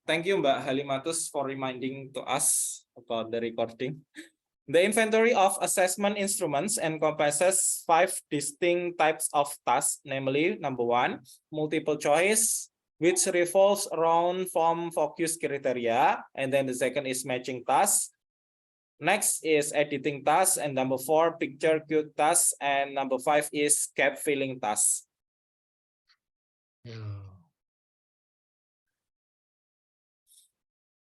Thank you, Mbak Halimatus, for reminding to us about the recording. The inventory of assessment instruments encompasses 5 distinct types of tasks, namely, number 1, multiple choice, which revolves around form focus criteria, and then the second is matching tasks. Next is editing tasks, and number 4, picture queue tasks, and number 5 is gap filling tasks.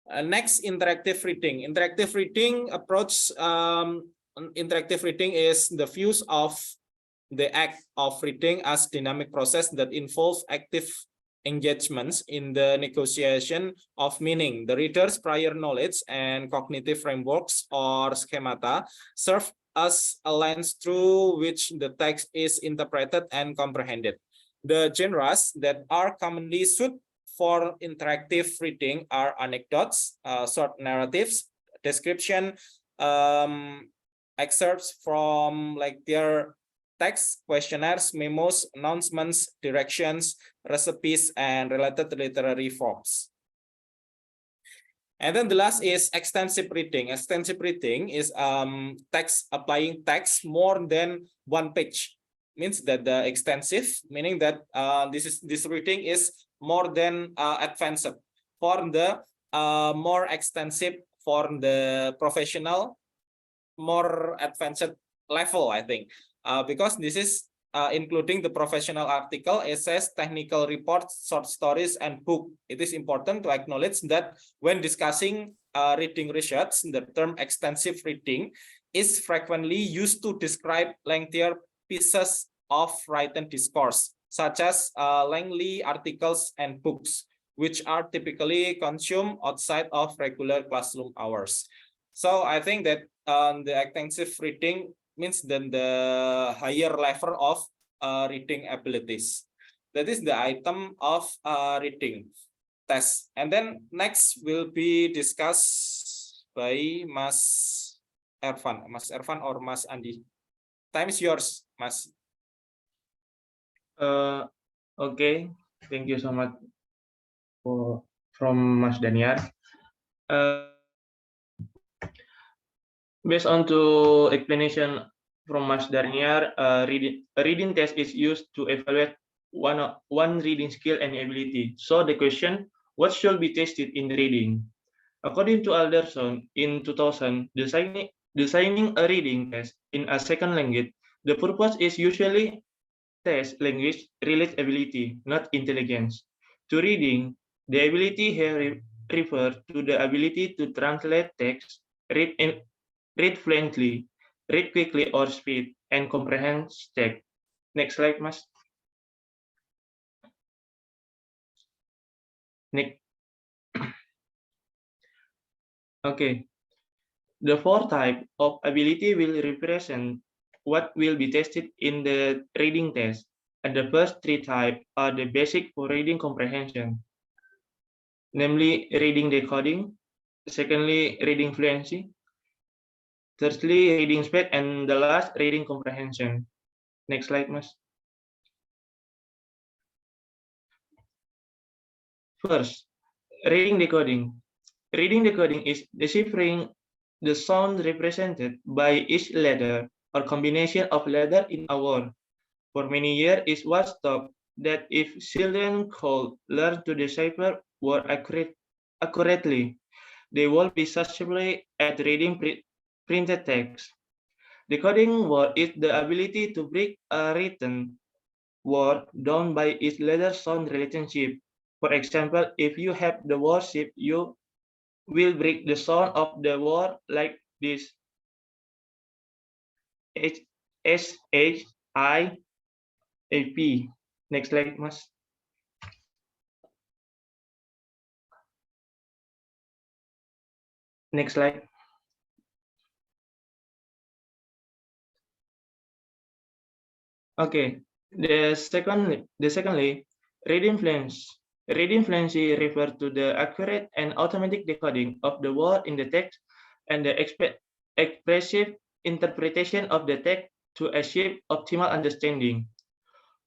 Next, interactive reading. Interactive reading approach. Interactive reading is the use of the act of reading as dynamic process that involves active engagements in the negotiation of meaning. The reader's prior knowledge and cognitive frameworks or schemata serve as a lens through which the text is interpreted and comprehended. The genres that are commonly suited for interactive reading are anecdotes, short narratives, description, excerpts from like their text, questionnaires, memos, announcements, directions, recipes, and related literary forms. And then the last is extensive reading. Extensive reading is text applying text more than one page. Means that the extensive, meaning that this reading is more than advanced. For the more extensive, for the professional, more advanced level, I think, because this is including the professional article, essays, technical reports, short stories, and book. It is important to acknowledge that when discussing reading research, the term extensive reading is frequently used to describe lengthier pieces of written discourse, such as lengthy articles and books, which are typically consumed outside of regular classroom hours. So I think that the extensive reading means then the higher level of reading abilities. That is the item of reading test. And then next will be discussed by Mas Ervan or Mas Andi. Time is yours, Mas. Okay, thank you so much from Mas Daniar. Based on to explanation from Mas Daniar, a reading test is used to evaluate one reading skill and ability. So the question, what should be tested in reading? According to Alderson in 2000, designing a reading test in a second language, the purpose is usually test language related ability, not intelligence. To reading, the ability here refers to the ability to translate text, read fluently, read quickly or speed, and comprehend text. Next slide, Mas. Next. Okay. The 4 type of ability will represent what will be tested in the reading test, and the first 3 types are the basic for reading comprehension, namely reading decoding, secondly reading fluency, thirdly reading speed, and the last reading comprehension. Next slide, Mas. First, reading decoding. Reading decoding is deciphering the sound represented by each letter or combination of letters in a word. For many years, it was thought that if children could learn to decipher words accurately, they would be successful at reading printed text. Decoding word is the ability to break a written word down by its letter-sound relationship. For example, if you have the word ship, you will break the sound of the word like this. S-H-I-A-P. Next slide, Mas. Next slide. Okay. Secondly, reading fluency. Reading fluency refers to the accurate and automatic decoding of the word in the text and the expressive interpretation of the text to achieve optimal understanding.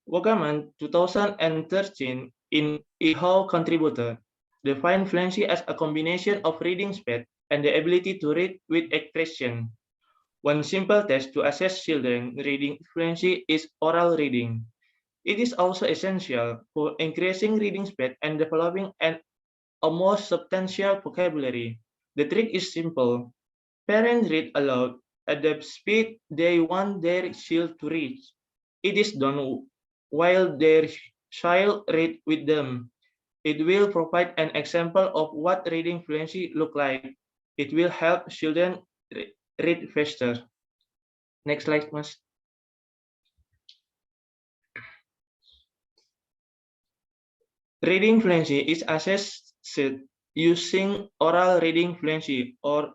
Wagaman 2013 in IHO contributor Define fluency as a combination of reading speed and the ability to read with expression. One simple test to assess children reading fluency is oral reading. It is also essential for increasing reading speed and developing a more substantial vocabulary. The trick is simple. Parents read aloud at the speed they want their child to reach. It is done while their child read with them. It will provide an example of what reading fluency look like. It will help children read faster. Next slide, Mas. Reading fluency is assessed using oral reading fluency or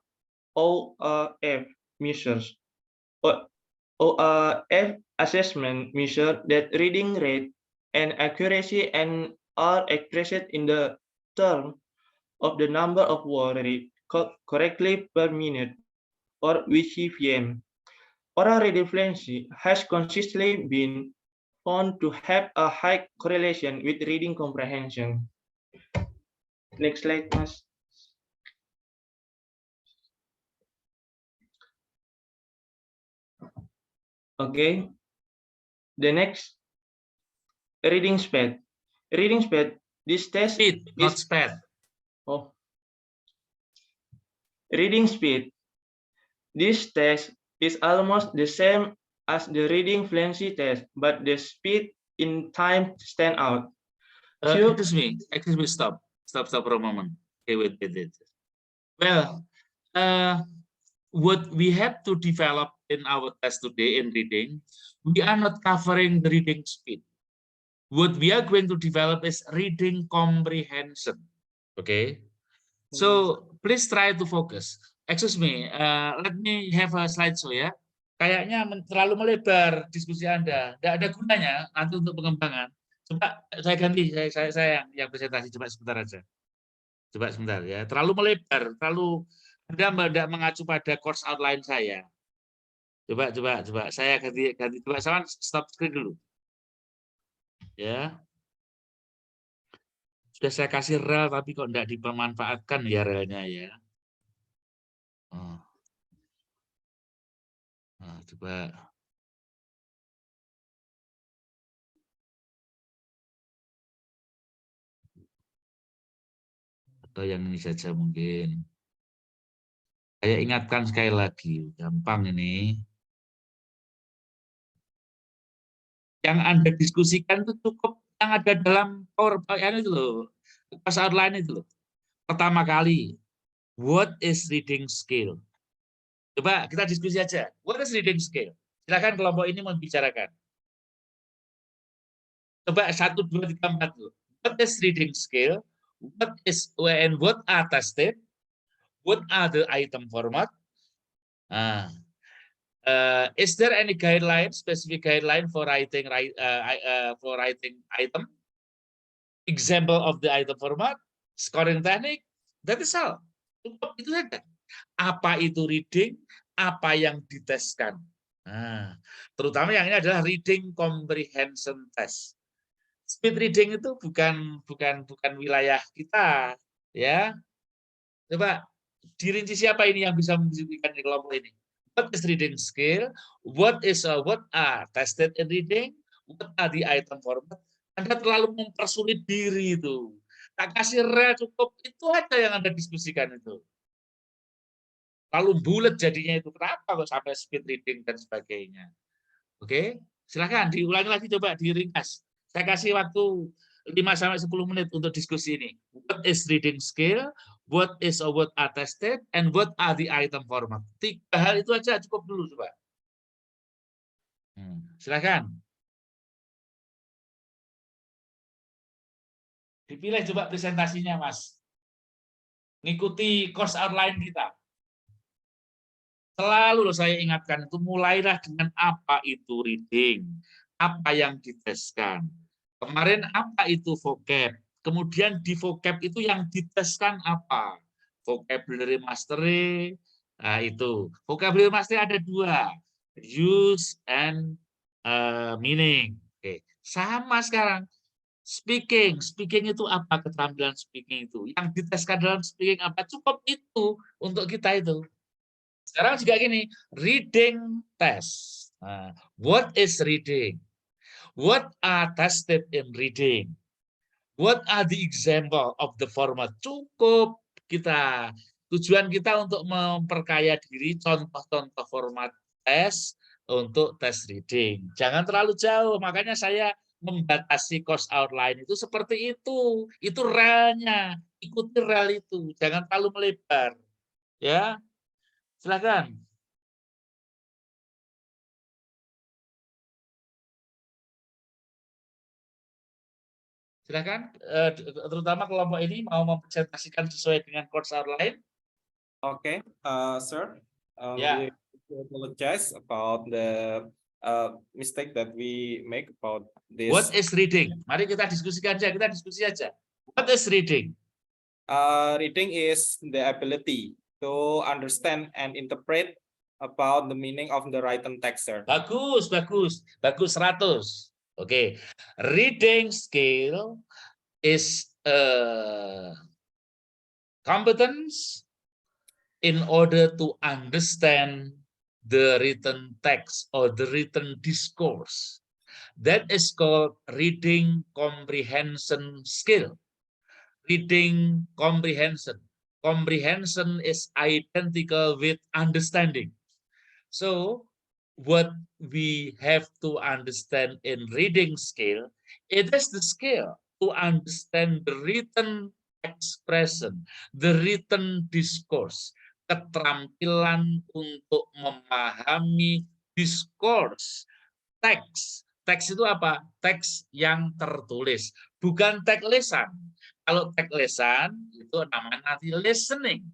ORF measures. ORF assessment measure that reading rate and accuracy and are expressed in the term of the number of words read correctly per minute or VCVM. Oral reading fluency has consistently been found to have a high correlation with reading comprehension. Next slide, Mas. Okay. The next, reading speed. Reading speed. This test Speed, not is sped. reading speed. This test is almost the same as the reading fluency test, but the speed in time stand out. Excuse me, stop for a moment. Okay, wait. Well, what we have to develop in our test today in reading, we are not covering the reading speed. What we are going to develop is reading comprehension. Okay, so please try to focus. Excuse me, let me have a slideshow ya. Kayaknya terlalu melebar diskusi Anda, tidak ada gunanya nanti untuk pengembangan. Coba saya ganti, saya yang presentasi, coba sebentar aja. Coba sebentar ya, terlalu melebar, Anda tidak mengacu pada course outline saya. Coba saya ganti, coba sama stop screen dulu. Ya. Sudah saya kasih rel tapi kok tidak dimanfaatkan ya relnya ya. Nah, coba. Atau yang ini saja mungkin. Saya ingatkan sekali lagi, gampang ini. Yang Anda diskusikan itu cukup yang ada dalam PowerPoint itu loh, pas outline itu loh. Pertama kali, what is reading skill? Coba kita diskusi aja. What is reading skill? Silakan kelompok ini membicarakan. Coba 1, 2, 3, 4 dulu. What is reading skill? What is and what are tested? What are the item format? Is there any guideline, specific guideline for writing item? Example of the item format, scoring technique, that is all. Itu saja. Apa itu reading? Apa yang diteskan? Nah, terutama yang ini adalah reading comprehension test. Speed reading itu bukan wilayah kita, ya. Coba dirinci siapa ini yang bisa membuktikan di kelompok ini? What is reading skill? What are tested in reading? What are the item format? Anda terlalu mempersulit diri itu. Tak kasih rel cukup, itu aja yang Anda diskusikan itu. Lalu bulat jadinya itu. Kenapa kok sampai speed reading dan sebagainya? Oke, silakan diulangi lagi, coba diringkas. Saya kasih waktu 5-10 menit untuk diskusi ini. What is reading skill? What are tested? And what are the item format? 3 hal itu aja cukup dulu, coba. Silakan. Dipilih coba presentasinya, Mas. Ngikuti course outline kita. Selalu saya ingatkan itu, mulailah dengan apa itu reading, apa yang diteskan. Kemarin apa itu vocab, kemudian di vocab itu yang diteskan apa? Vocabulary mastery, nah itu. Vocabulary mastery ada 2, use and meaning. Oke, sama sekarang. Speaking itu apa keterampilan speaking itu? Yang diteskan dalam speaking apa? Cukup itu untuk kita itu. Sekarang juga gini, reading test. Nah, what is reading? What are tested in reading? What are the example of the format? Cukup kita. Tujuan kita untuk memperkaya diri, contoh-contoh format tes untuk tes reading. Jangan terlalu jauh, makanya saya membatasi course outline itu seperti itu. Itu relnya, ikuti rel itu, jangan terlalu melebar. Ya, silakan. Silakan, terutama kelompok ini mau mempresentasikan sesuai dengan course outline. Okay, sir. Yeah. We apologize about the mistake that we make about this. What is reading? Mari kita diskusikan aja, kita diskusi aja. What is reading? Reading is the ability to understand and interpret about the meaning of the written text, sir. Bagus, bagus, bagus 100. Oke, reading skill is a competence in order to understand the written text or the written discourse. That is called reading comprehension skill. Reading comprehension. Comprehension is identical with understanding. So what we have to understand in reading skill, it is the skill to understand the written expression, the written discourse, keterampilan untuk memahami discourse, teks. Teks itu apa? Teks yang tertulis, bukan teks lesan. Kalau teks lesan itu namanya nanti listening.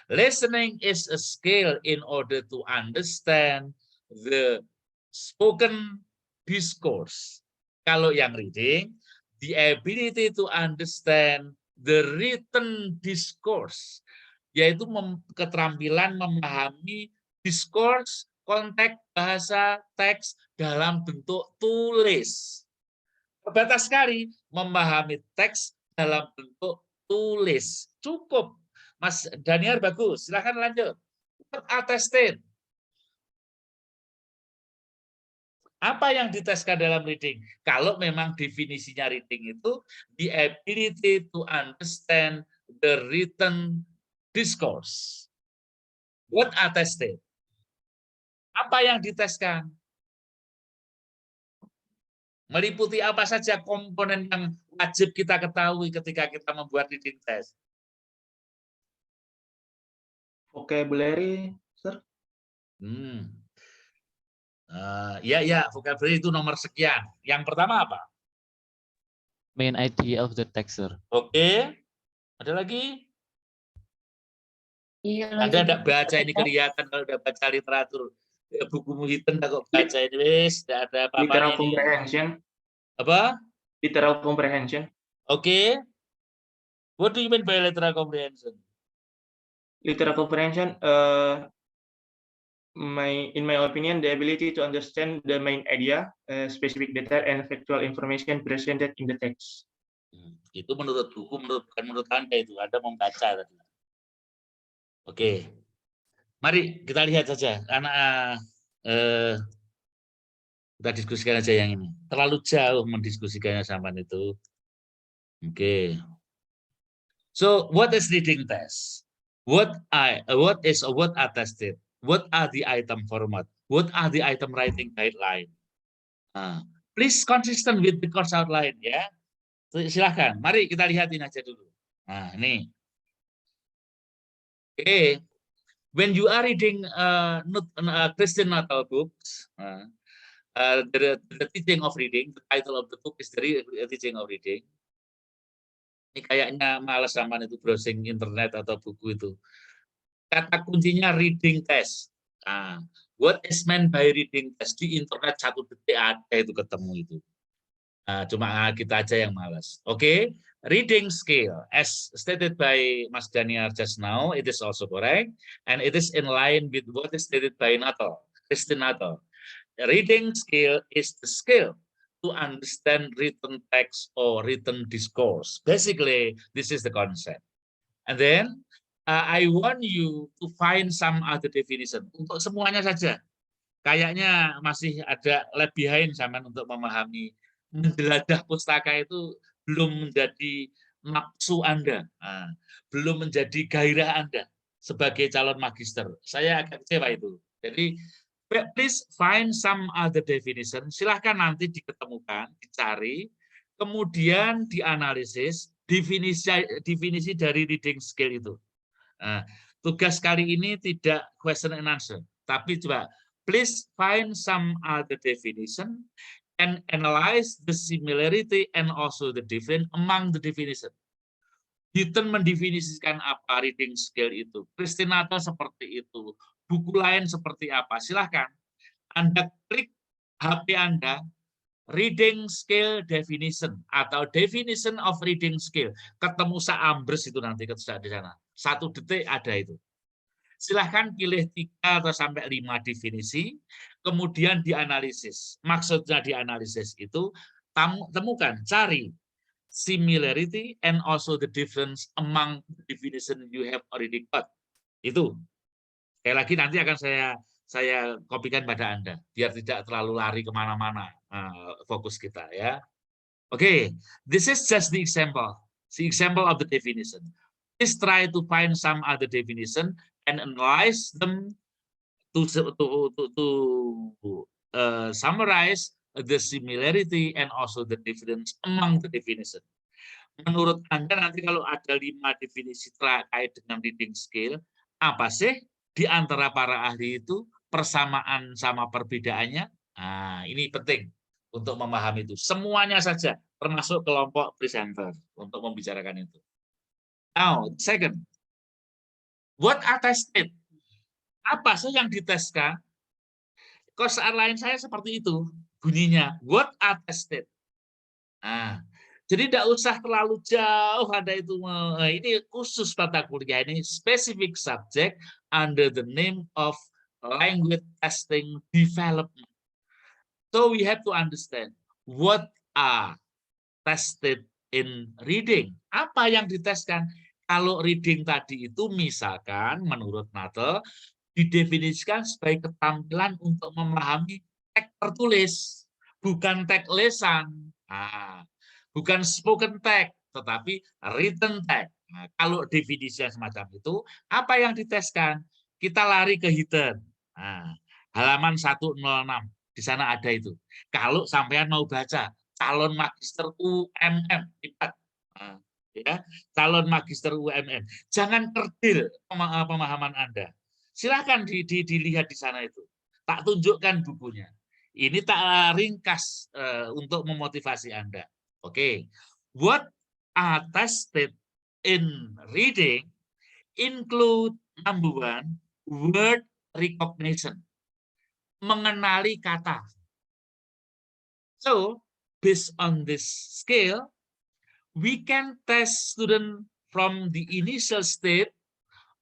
Listening is a skill in order to understand the spoken discourse. Kalau yang reading, the ability to understand the written discourse, yaitu keterampilan memahami discourse, konteks bahasa teks dalam bentuk tulis. Terbatas sekali memahami teks dalam bentuk tulis. Cukup. Mas Daniel bagus, silakan lanjut. Attested. Apa yang diteskan dalam reading? Kalau memang definisinya reading itu the ability to understand the written discourse. What are tested? Apa yang diteskan? Meliputi apa saja komponen yang wajib kita ketahui ketika kita membuat reading test? Vocabulary, sir. Ya, vocabulary itu nomor sekian. Yang pertama apa? Main idea of the text, sir. Oke. Ada lagi? Iya, Anda tidak baca ini kelihatan kalau udah baca literatur. Buku Muhyiddin kok baca ini wis, tidak ada apa-apa. Literal comprehension. Apa? Literal comprehension. Oke. What do you mean by literal comprehension? Literal comprehension, in my opinion, the ability to understand the main idea, specific detail, and factual information presented in the text. Itu menurut buku, bukan menurut Anda itu. Anda membaca tadi. Oke. Mari kita lihat saja. Anak kita diskusikan aja yang ini. Terlalu jauh mendiskusikannya sama itu. Oke. So, what is reading test? What are tested? What are the item format? What are the item writing guideline? Please consistent with the course outline ya. Silahkan. Mari kita lihat ini aja dulu. Nah, ini. Okay. When you are reading Christian Natal books, the teaching of reading, the title of the book is the teaching of reading. Ini kayaknya malas sama itu browsing internet atau buku itu. Kata kuncinya reading test. What is meant by reading test? Di internet 1 detik ada itu ketemu itu. Cuma kita aja yang malas. Oke, reading skill as stated by Mas Daniel just now, it is also correct, and it is in line with what is stated by Natal, Christine Natal. Reading skill is the skill to understand written text or written discourse. Basically, this is the concept. And then I want you to find some other definition. Untuk semuanya saja. Kayaknya masih ada lag behind zaman untuk memahami. Menjelajah pustaka itu belum menjadi nafsu Anda, belum menjadi gairah Anda sebagai calon magister. Saya agak kecewa itu. Jadi, please find some other definition. Silahkan nanti diketemukan, dicari, kemudian dianalisis definisi dari reading skill itu. Tugas kali ini tidak question and answer, tapi coba please find some other definition and analyze the similarity and also the difference among the definition. Hiten mendefinisikan apa reading skill itu, Kristinato seperti itu, buku lain seperti apa. Silahkan Anda klik HP Anda, reading skill definition atau definition of reading skill. Ketemu seambres itu nanti di sana. 1 detik ada itu. Silahkan pilih 3 atau sampai 5 definisi, kemudian dianalisis. Maksudnya dianalisis itu, temukan, cari similarity and also the difference among the definition you have already got. Itu. Sekali lagi nanti akan saya kopikan pada Anda, biar tidak terlalu lari kemana-mana fokus kita ya. Oke, this is just the example of the definition. Please try to find some other definition and analyze them to summarize the similarity and also the difference among the definition. Menurut Anda nanti kalau ada 5 definisi terkait dengan reading skill, apa sih di antara para ahli itu persamaan sama perbedaannya? Ini penting untuk memahami itu. Semuanya saja, termasuk kelompok presenter untuk membicarakan itu. Now, second, what are tested? Apa sih yang diteskan? Kok saat lain saya seperti itu bunyinya. What are tested? Jadi tidak usah terlalu jauh ada itu. Ini khusus mata kuliah ini specific subject under the name of language testing development. So we have to understand what are tested in reading. Apa yang diteskan? Kalau reading tadi itu misalkan menurut Nadel didefinisikan sebagai keterampilan untuk memahami teks tertulis, bukan teks lesan, bukan spoken text, tetapi written text. Kalau definisinya semacam itu, apa yang diteskan? Kita lari ke Hiten, halaman 106, di sana ada itu. Kalau sampean mau baca calon magister UMM, ya, calon magister UMM, jangan kerdil pemahaman Anda. Silakan dilihat di sana itu. Tak tunjukkan bukunya. Ini tak ringkas untuk memotivasi Anda. Oke. What are tested in reading include number 1, word recognition. Mengenali kata. So, based on this scale, we can test student from the initial state,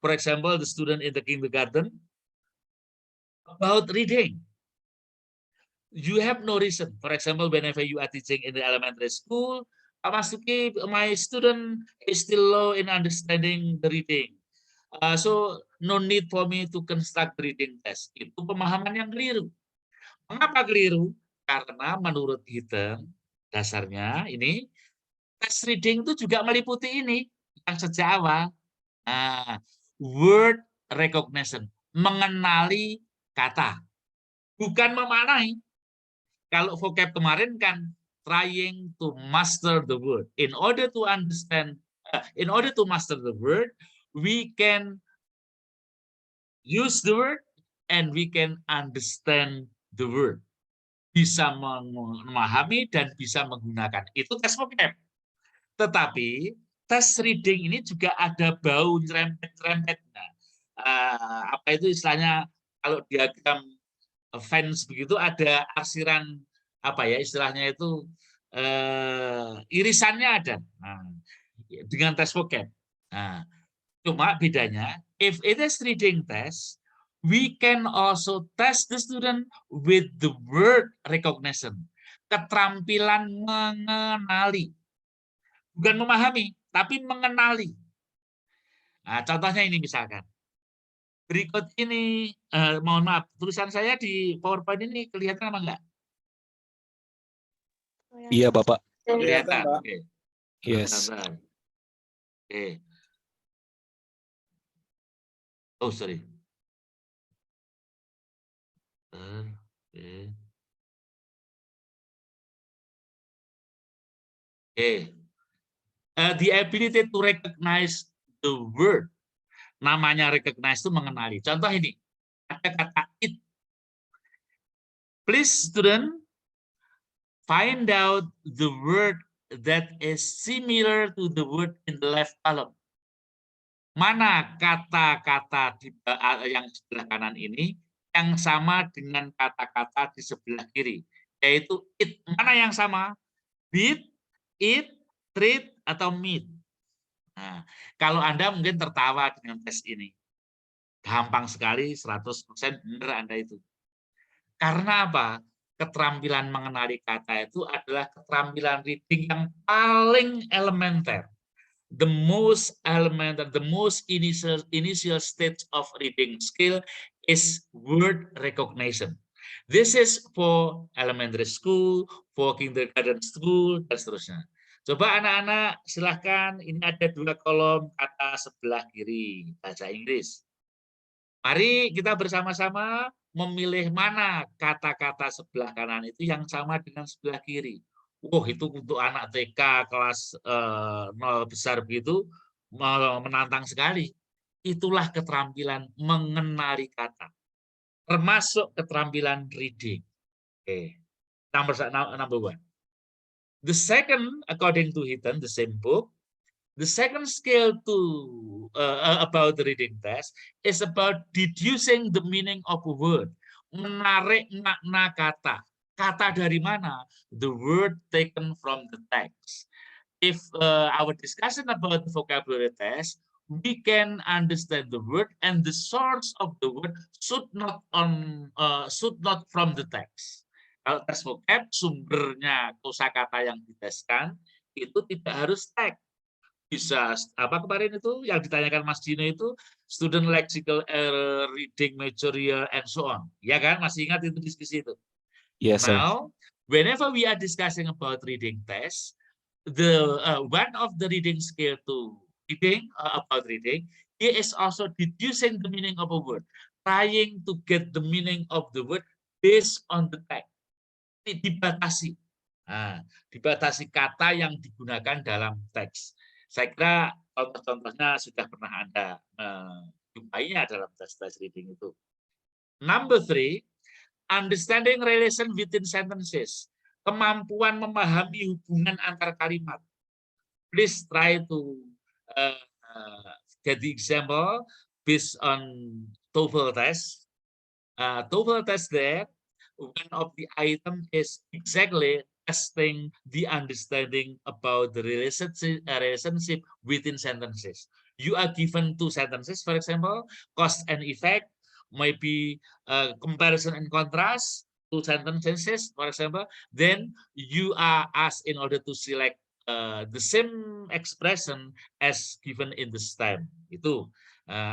for example, the student in the kindergarten, about reading. You have no reason. For example, whenever you are teaching in the elementary school, Masuki, my student is still low in understanding the reading. So, no need for me to construct reading test. Itu pemahaman yang keliru. Mengapa keliru? Karena menurut Hiten, dasarnya ini, tes reading itu juga meliputi ini yang sejak awal, word recognition, mengenali kata, bukan memaknai. Kalau vocab kemarin kan trying to master the word. In order to master the word, we can use the word and we can understand the word. Bisa memahami dan bisa menggunakan. Itu tes vocab. Tetapi tes reading ini juga ada bau nyerempet-nyerempet. Apa itu istilahnya kalau diagram fans begitu ada arsiran apa ya istilahnya itu irisannya ada dengan tes vocab. Cuma bedanya if it is reading test, we can also test the student with the word recognition. keterampilan mengenali. Bukan memahami, tapi mengenali. Nah, contohnya ini misalkan. Berikut ini, mohon maaf, tulisan saya di PowerPoint ini kelihatan apa enggak? Iya, Bapak. Kelihatan, Kelihatan. Pak. Oke. Yes. Bentar. Oke. Oh, sorry. Oke. Oke. The ability to recognize the word. Namanya recognize itu mengenali. Contoh ini. Ada kata it. Please, student, find out the word that is similar to the word in the left column. Mana kata-kata yang sebelah kanan ini yang sama dengan kata-kata di sebelah kiri, yaitu it. Mana yang sama? Beat, eat, treat, atau meet. Nah, kalau Anda mungkin tertawa dengan tes ini. Gampang sekali, 100% benar Anda itu. Karena apa? Keterampilan mengenali kata itu adalah keterampilan reading yang paling elementer. The most elemental, the most initial stage of reading skill is word recognition. This is for elementary school, for kindergarten school, dan seterusnya. Coba anak-anak silahkan, ini ada 2 kolom kata sebelah kiri, bahasa Inggris. Mari kita bersama-sama memilih mana kata-kata sebelah kanan itu yang sama dengan sebelah kiri. Itu untuk anak TK kelas 0 besar begitu menantang sekali. Itulah keterampilan mengenali kata, termasuk keterampilan reading. Oke, number 1. The second, according to Hinton, the same book, the second skill about the reading test is about deducing the meaning of a word, menarik makna kata. Kata dari mana? The word taken from the text. If our discussion about the vocabulary test, we can understand the word and the source of the word should not from the text. Kalau tes vocab, sumbernya kosakata yang diteskan itu tidak harus teks. Bisa apa kemarin itu yang ditanyakan Mas Dino itu student lexical error, reading material, and so on. Ya kan, masih ingat itu diskusi itu? Yes, sir. Now, whenever we are discussing about reading test, the one of the reading skill to reading about reading, he is also deducing the meaning of a word, trying to get the meaning of the word based on the text. Dibatasi, dibatasi kata yang digunakan dalam teks. Saya kira contoh-contohnya sudah pernah Anda menjumpainya dalam tes-tes reading itu. Number 3. Understanding relation within sentences. Kemampuan memahami hubungan antar kalimat. Please try to get the example based on TOEFL test. TOEFL test there, one of the item is exactly testing the understanding about the relationship within sentences. You are given 2 sentences, for example, cause and effect, maybe comparison and contrast, 2 sentences, for example. Then you are asked in order to select the same expression as given in the STEM. Itu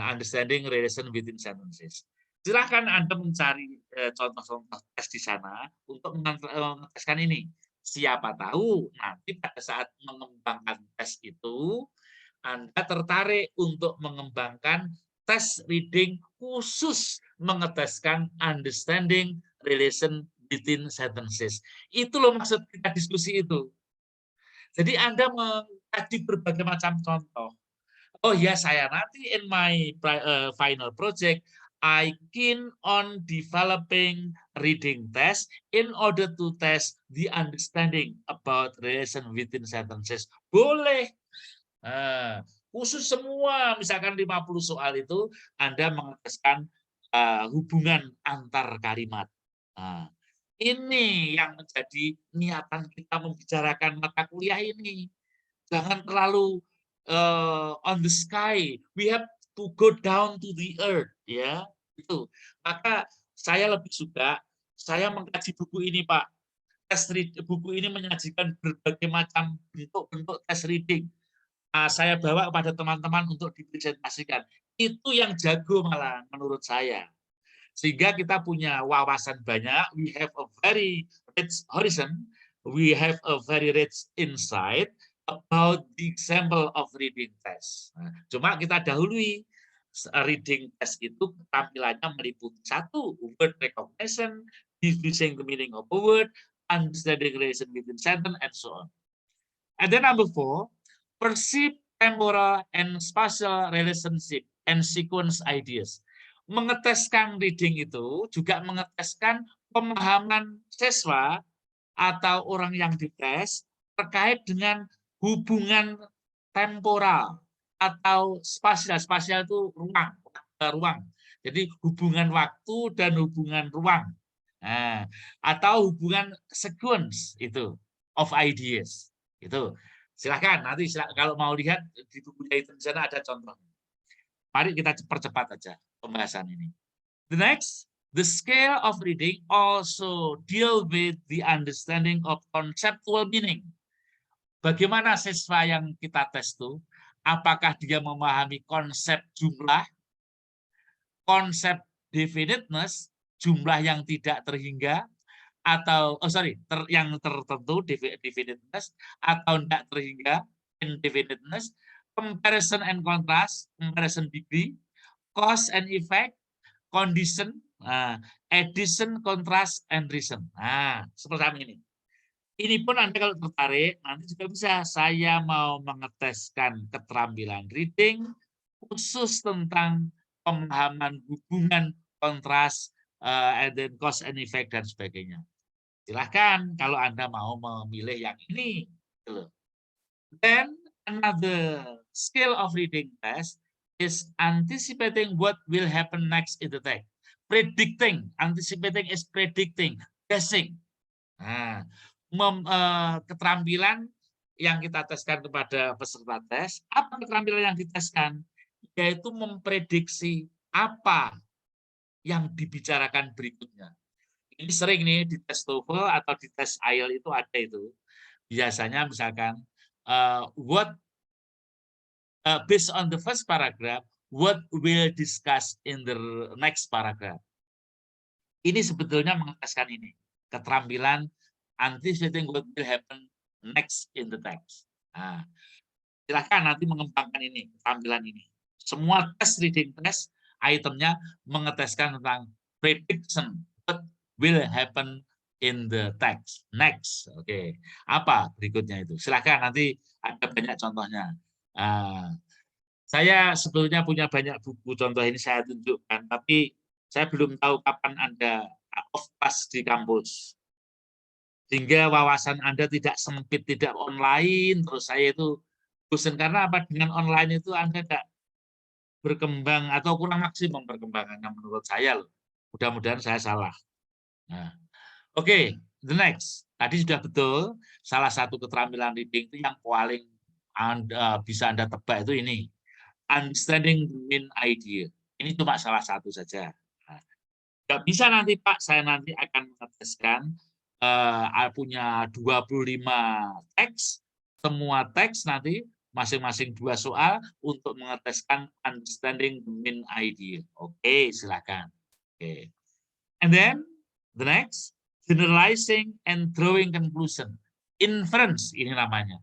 understanding relation within sentences. Silahkan Anda mencari contoh-contoh tes di sana untuk mengeteskan ini. Siapa tahu nanti pada saat mengembangkan tes itu, Anda tertarik untuk mengembangkan tes reading khusus mengeteskan understanding relation within sentences. Itu loh maksud kita diskusi itu. Jadi Anda mengkaji berbagai macam contoh. Oh ya, saya nanti in my final project, I keen on developing reading test in order to test the understanding about relation within sentences. Boleh. Khusus semua, misalkan 50 soal itu, Anda mengeteskan hubungan antar kalimat. Ini yang menjadi niatan kita membicarakan mata kuliah ini. Jangan terlalu on the sky. We have to go down to the earth, ya. Itu. Maka saya lebih suka saya mengkaji buku ini, Pak. buku ini menyajikan berbagai macam bentuk-bentuk tes reading. Saya bawa kepada teman-teman untuk dipresentasikan. Itu yang jago malah menurut saya. Sehingga kita punya wawasan banyak, we have a very rich horizon, we have a very rich insight about the example of reading test. Cuma kita dahului reading test itu tampilannya meliputi 1, word recognition, defining the meaning of a word, understanding relation between sentence, and so on. And then number 4, perceive temporal and spatial relationship and sequence ideas. Mengeteskan reading itu juga mengeteskan pemahaman siswa atau orang yang dites terkait dengan hubungan temporal atau spasial. Spasial itu ruang. Jadi hubungan waktu dan hubungan ruang. Nah, atau hubungan sequence itu of ideas. Itu. Silahkan, nanti kalau mau lihat di bukunya itu di sana ada contohnya. Mari kita percepat aja pembahasan ini. The next, the scale of reading also deal with the understanding of conceptual meaning. Bagaimana siswa yang kita tes itu, apakah dia memahami konsep jumlah, konsep definiteness, jumlah yang tidak terhingga, atau yang tertentu definiteness atau tidak terhingga indefiniteness, comparison and contrast, comparison degree, cause and effect, condition, addition, contrast, and reason. Nah, seperti ini. Ini pun Anda kalau tertarik, nanti juga bisa. Saya mau mengeteskan keterampilan reading khusus tentang pemahaman hubungan kontras, and then cause and effect, dan sebagainya. Silahkan kalau Anda mau memilih yang ini. Then another skill of reading test is anticipating what will happen next in the text. Predicting, anticipating is predicting, guessing. Nah, keterampilan yang kita teskan kepada peserta tes, apa keterampilan yang diteskan? Yaitu memprediksi apa yang dibicarakan berikutnya. Ini sering nih di tes TOEFL atau di tes IELTS itu ada itu. Biasanya misalkan based on the first paragraph, what will discuss in the next paragraph. Ini sebetulnya mengeteskan ini, keterampilan anticipating what will happen next in the text. Nah, silahkan nanti mengembangkan ini, keterampilan ini. Semua tes reading test, itemnya mengeteskan tentang prediction, what will happen in the text next. Oke, apa berikutnya itu? Silahkan, nanti ada banyak contohnya. Saya sebetulnya punya banyak buku contoh ini saya tunjukkan, tapi saya belum tahu kapan Anda off class di kampus, sehingga wawasan Anda tidak sempit, tidak online. Terus saya itu bosan karena apa? Dengan online itu Anda tidak berkembang atau kurang maksimum perkembangannya menurut saya loh. Mudah-mudahan saya salah. Nah, oke, the next. Tadi sudah betul, salah satu keterampilan reading itu yang paling bisa Anda tebak itu ini. Understanding the main idea. Ini cuma salah satu saja. Nggak bisa nanti Pak, saya nanti akan mengeteskan punya 25 teks, semua teks nanti masing-masing 2 soal untuk mengeteskan understanding the main idea. Oke, silakan. Oke. And then the next, generalizing and drawing conclusion. Inference ini namanya.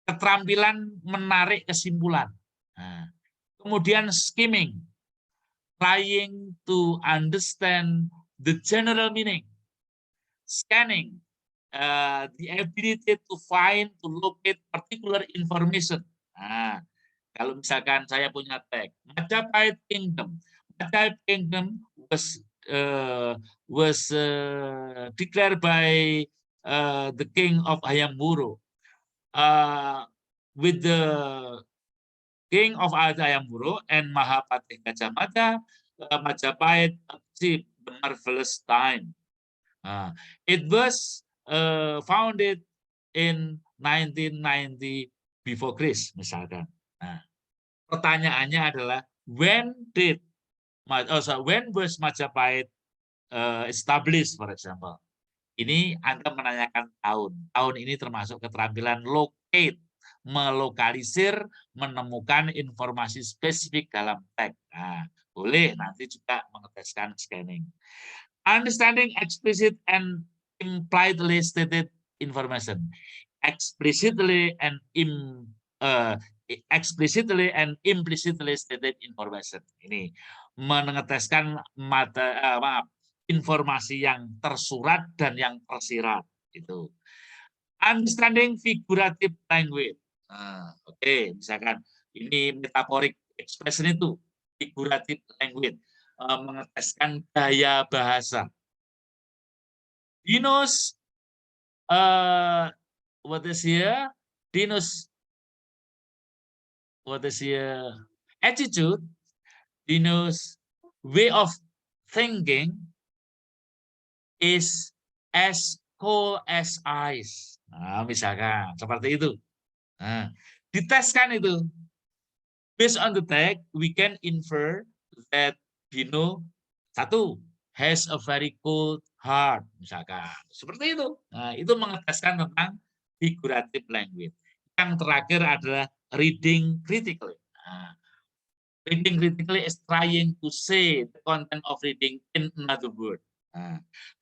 Keterampilan menarik kesimpulan. Nah, kemudian skimming, trying to understand the general meaning. Scanning, the ability to find, to locate particular information. Nah, kalau misalkan saya punya tag, Majapahit Kingdom. Majapahit Kingdom was declared by the king of Hayam-Wuruk. With the king of Hayam-Wuruk and Mahapatih Gajah Mada, Majapahit achieved the marvelous time. It was founded in 1990 before Christ, misalkan. Nah, pertanyaannya adalah when was Majapahit established, for example? Ini Anda menanyakan tahun. Tahun ini termasuk keterampilan locate, melokalisir, menemukan informasi spesifik dalam teks. Nah, boleh nanti juga mengeteskan scanning. Understanding explicit and impliedly stated information. Explicitly and explicitly and implicitly stated information. Ini mengeteskan informasi yang tersurat dan yang tersirat itu. Understanding figurative language. Nah, oke, misalkan ini metaphoric expression itu figurative language, mengeteskan gaya bahasa. Dinos what is here? Dinos what is here? Attitude. Dinos way of thinking is as cold as ice. Nah, misalkan seperti itu. Nah, diteskan itu. Based on the text, we can infer that Dino satu has a very cold heart, misalkan. Seperti itu. Nah, itu mengeteskan tentang figurative language. Yang terakhir adalah reading critically. Nah, reading critically is trying to say the content of reading in another word.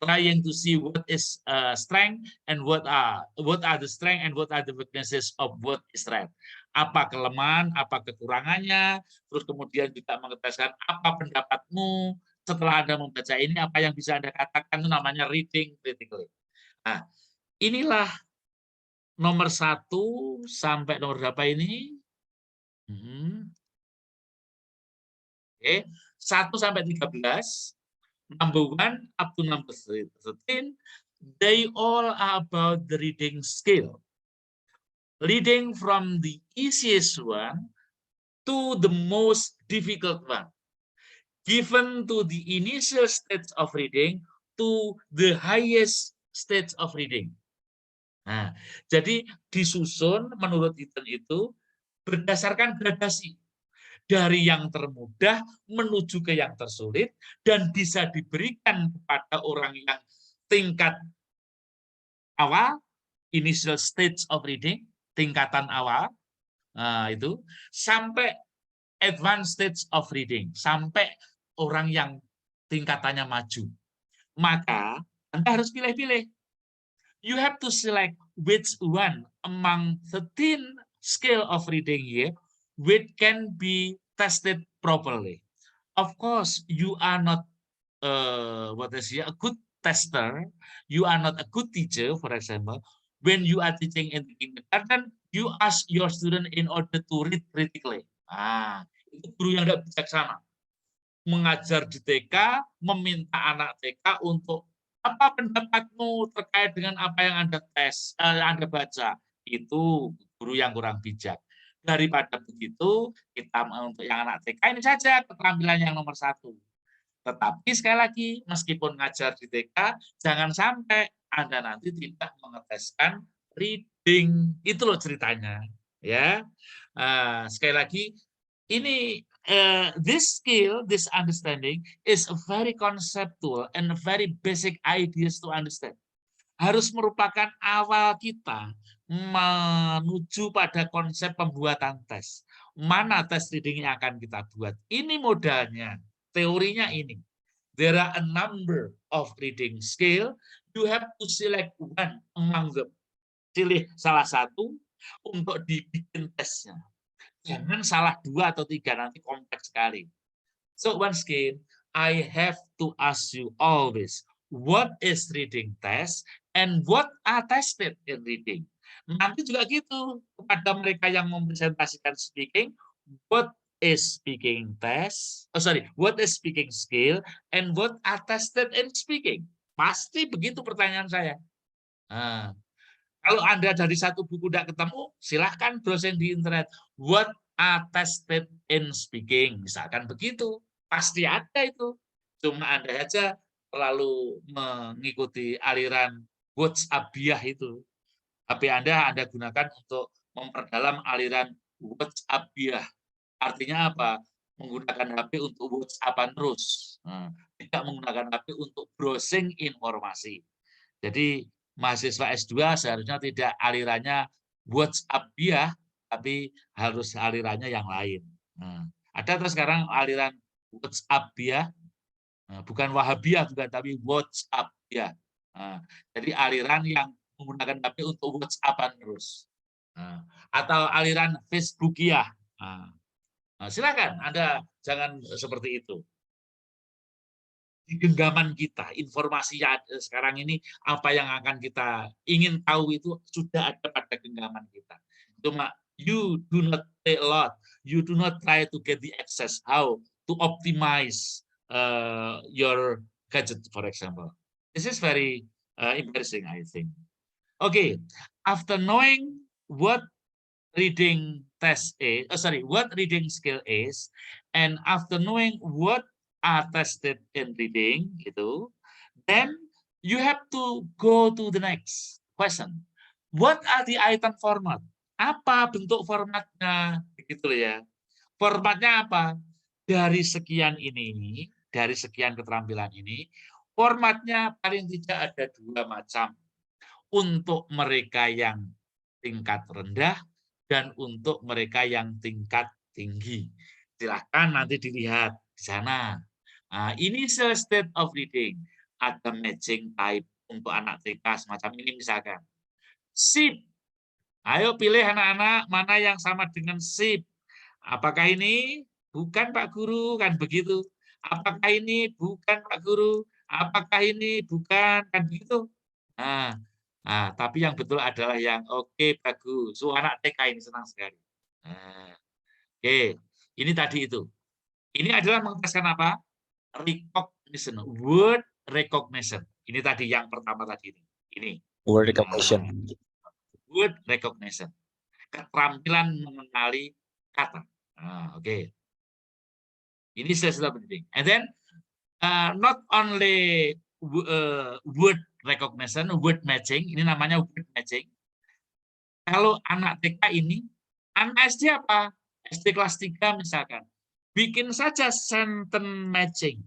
Trying to see what is strength and what are the strength and what are the weaknesses of what is read. Apa kelemahan, apa kekurangannya, terus kemudian juga mengeteskan apa pendapatmu setelah Anda membaca ini, apa yang bisa Anda katakan, itu namanya reading critically. Nah, inilah nomor 1 sampai nomor berapa ini? Oke, 1 sampai 13. Number 1 up to number 13, they all are about the reading skill. Reading from the easiest one to the most difficult one. Given to the initial stage of reading to the highest stage of reading. Nah, jadi disusun menurut Eaton itu berdasarkan gradasi. Dari yang termudah menuju ke yang tersulit, dan bisa diberikan kepada orang yang tingkat awal, initial stage of reading, tingkatan awal, nah, itu sampai advanced stage of reading, sampai orang yang tingkatannya maju. Maka Anda harus pilih-pilih. You have to select which one among 13 scale of reading here which can be tested properly. Of course, you are not a good tester. You are not a good teacher, for example. When you are teaching in the kindergarten, you ask your student in order to read critically. Itu guru yang tidak bijaksana. Mengajar di TK, meminta anak TK untuk apa pendapatmu terkait dengan apa yang Anda Anda baca. Itu guru yang kurang bijak. Daripada begitu, kita untuk yang anak TK ini saja keterampilan yang nomor 1. Tetapi sekali lagi, meskipun ngajar di TK, jangan sampai Anda nanti tidak mengeteskan reading. Itu loh ceritanya. Ya, sekali lagi, ini this skill, this understanding is a very conceptual and very basic ideas to understand. Harus merupakan awal kita menuju pada konsep pembuatan tes. Mana tes reading yang akan kita buat? Ini modalnya, teorinya ini. There are a number of reading skill. You have to select one among them. Pilih salah satu untuk dibikin tesnya. Jangan salah 2 atau 3, nanti kompleks sekali. So once again, I have to ask you always, what is reading test and what are tested in reading? Nanti juga gitu kepada mereka yang mempresentasikan speaking, what is speaking test? What is speaking skill and what are tested in speaking? Pasti begitu pertanyaan saya. Nah, kalau Anda dari satu buku tidak ketemu, silahkan browsing di internet. What are tested in speaking? Misalkan begitu, pasti ada itu. Cuma Anda saja terlalu mengikuti aliran WhatsAppiah itu. HP Anda gunakan untuk memperdalam aliran WhatsAppiah. Artinya apa? Menggunakan HP untuk WhatsAppan terus. Tidak menggunakan HP untuk browsing informasi. Jadi mahasiswa S2 seharusnya tidak alirannya WhatsApp dia, tapi harus alirannya yang lain. Nah, ada terus sekarang aliran WhatsApp dia, bukan Wahabiyah, bukan, tapi WhatsApp dia. Nah, jadi aliran yang menggunakan HP untuk WhatsApp-an terus. Nah, atau aliran Facebookiah. Nah, silakan Anda jangan seperti itu. Di genggaman kita, informasi sekarang ini apa yang akan kita ingin tahu itu sudah ada pada genggaman kita. Cuma you do not pay a lot, you do not try to get the access, how to optimize your gadget, for example. This is very embarrassing, I think. Okay, after knowing what reading test is, what reading skill is, and after knowing what are tested in reading, gitu, then you have to go to the next question. What are the item format? Apa bentuk formatnya? Gitu ya. Formatnya apa? Dari sekian ini, dari sekian keterampilan ini, formatnya paling tidak ada 2 macam. Untuk mereka yang tingkat rendah dan untuk mereka yang tingkat tinggi. Silahkan nanti dilihat di sana. Nah, initial state of reading, ada matching type untuk anak TK semacam ini misalkan. Sip. Ayo pilih anak-anak mana yang sama dengan sip. Apakah ini? Bukan Pak Guru, kan begitu. Apakah ini? Bukan Pak Guru. Apakah ini? Bukan, kan begitu. Nah, tapi yang betul adalah yang oke, bagus. So, anak TK ini senang sekali. Nah, oke, ini tadi itu. Ini adalah mengeteskan apa? Recognition, word recognition. Ini tadi yang pertama tadi ini. Ini. Word recognition. Word recognition. Keterampilan mengenali kata. Nah, oke. Ini sesuatu penting. And then not only word recognition, word matching, ini namanya word matching. Kalau anak TK ini, anak SD apa? SD kelas 3 misalkan. Bikin saja sentence matching.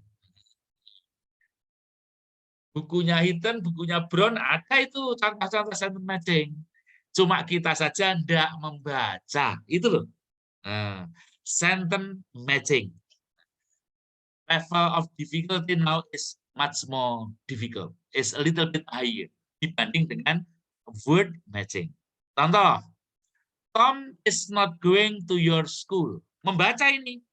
Bukunya Hinton, bukunya Brown, ada itu contoh-contoh sentence matching. Cuma kita saja tidak membaca. Itu loh. Sentence matching. Level of difficulty now is much more difficult. It's a little bit higher dibanding dengan word matching. Contoh, Tom is not going to your school. Membaca ini.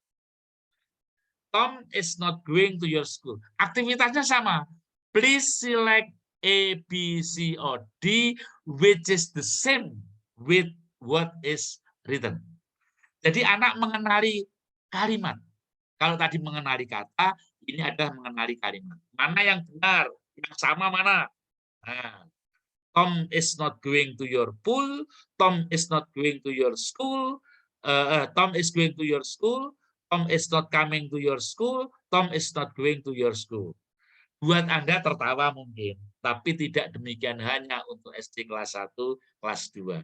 Tom is not going to your school. Aktivitasnya sama. Please select A, B, C, or D, which is the same with what is written. Jadi anak mengenali kalimat. Kalau tadi mengenali kata, ini adalah mengenali kalimat. Mana yang benar? Yang sama mana? Nah, Tom is not going to your pool. Tom is not going to your school. Tom is going to your school. Tom is not coming to your school. Tom is not going to your school. Buat Anda tertawa mungkin, tapi tidak demikian hanya untuk SD kelas 1, kelas 2.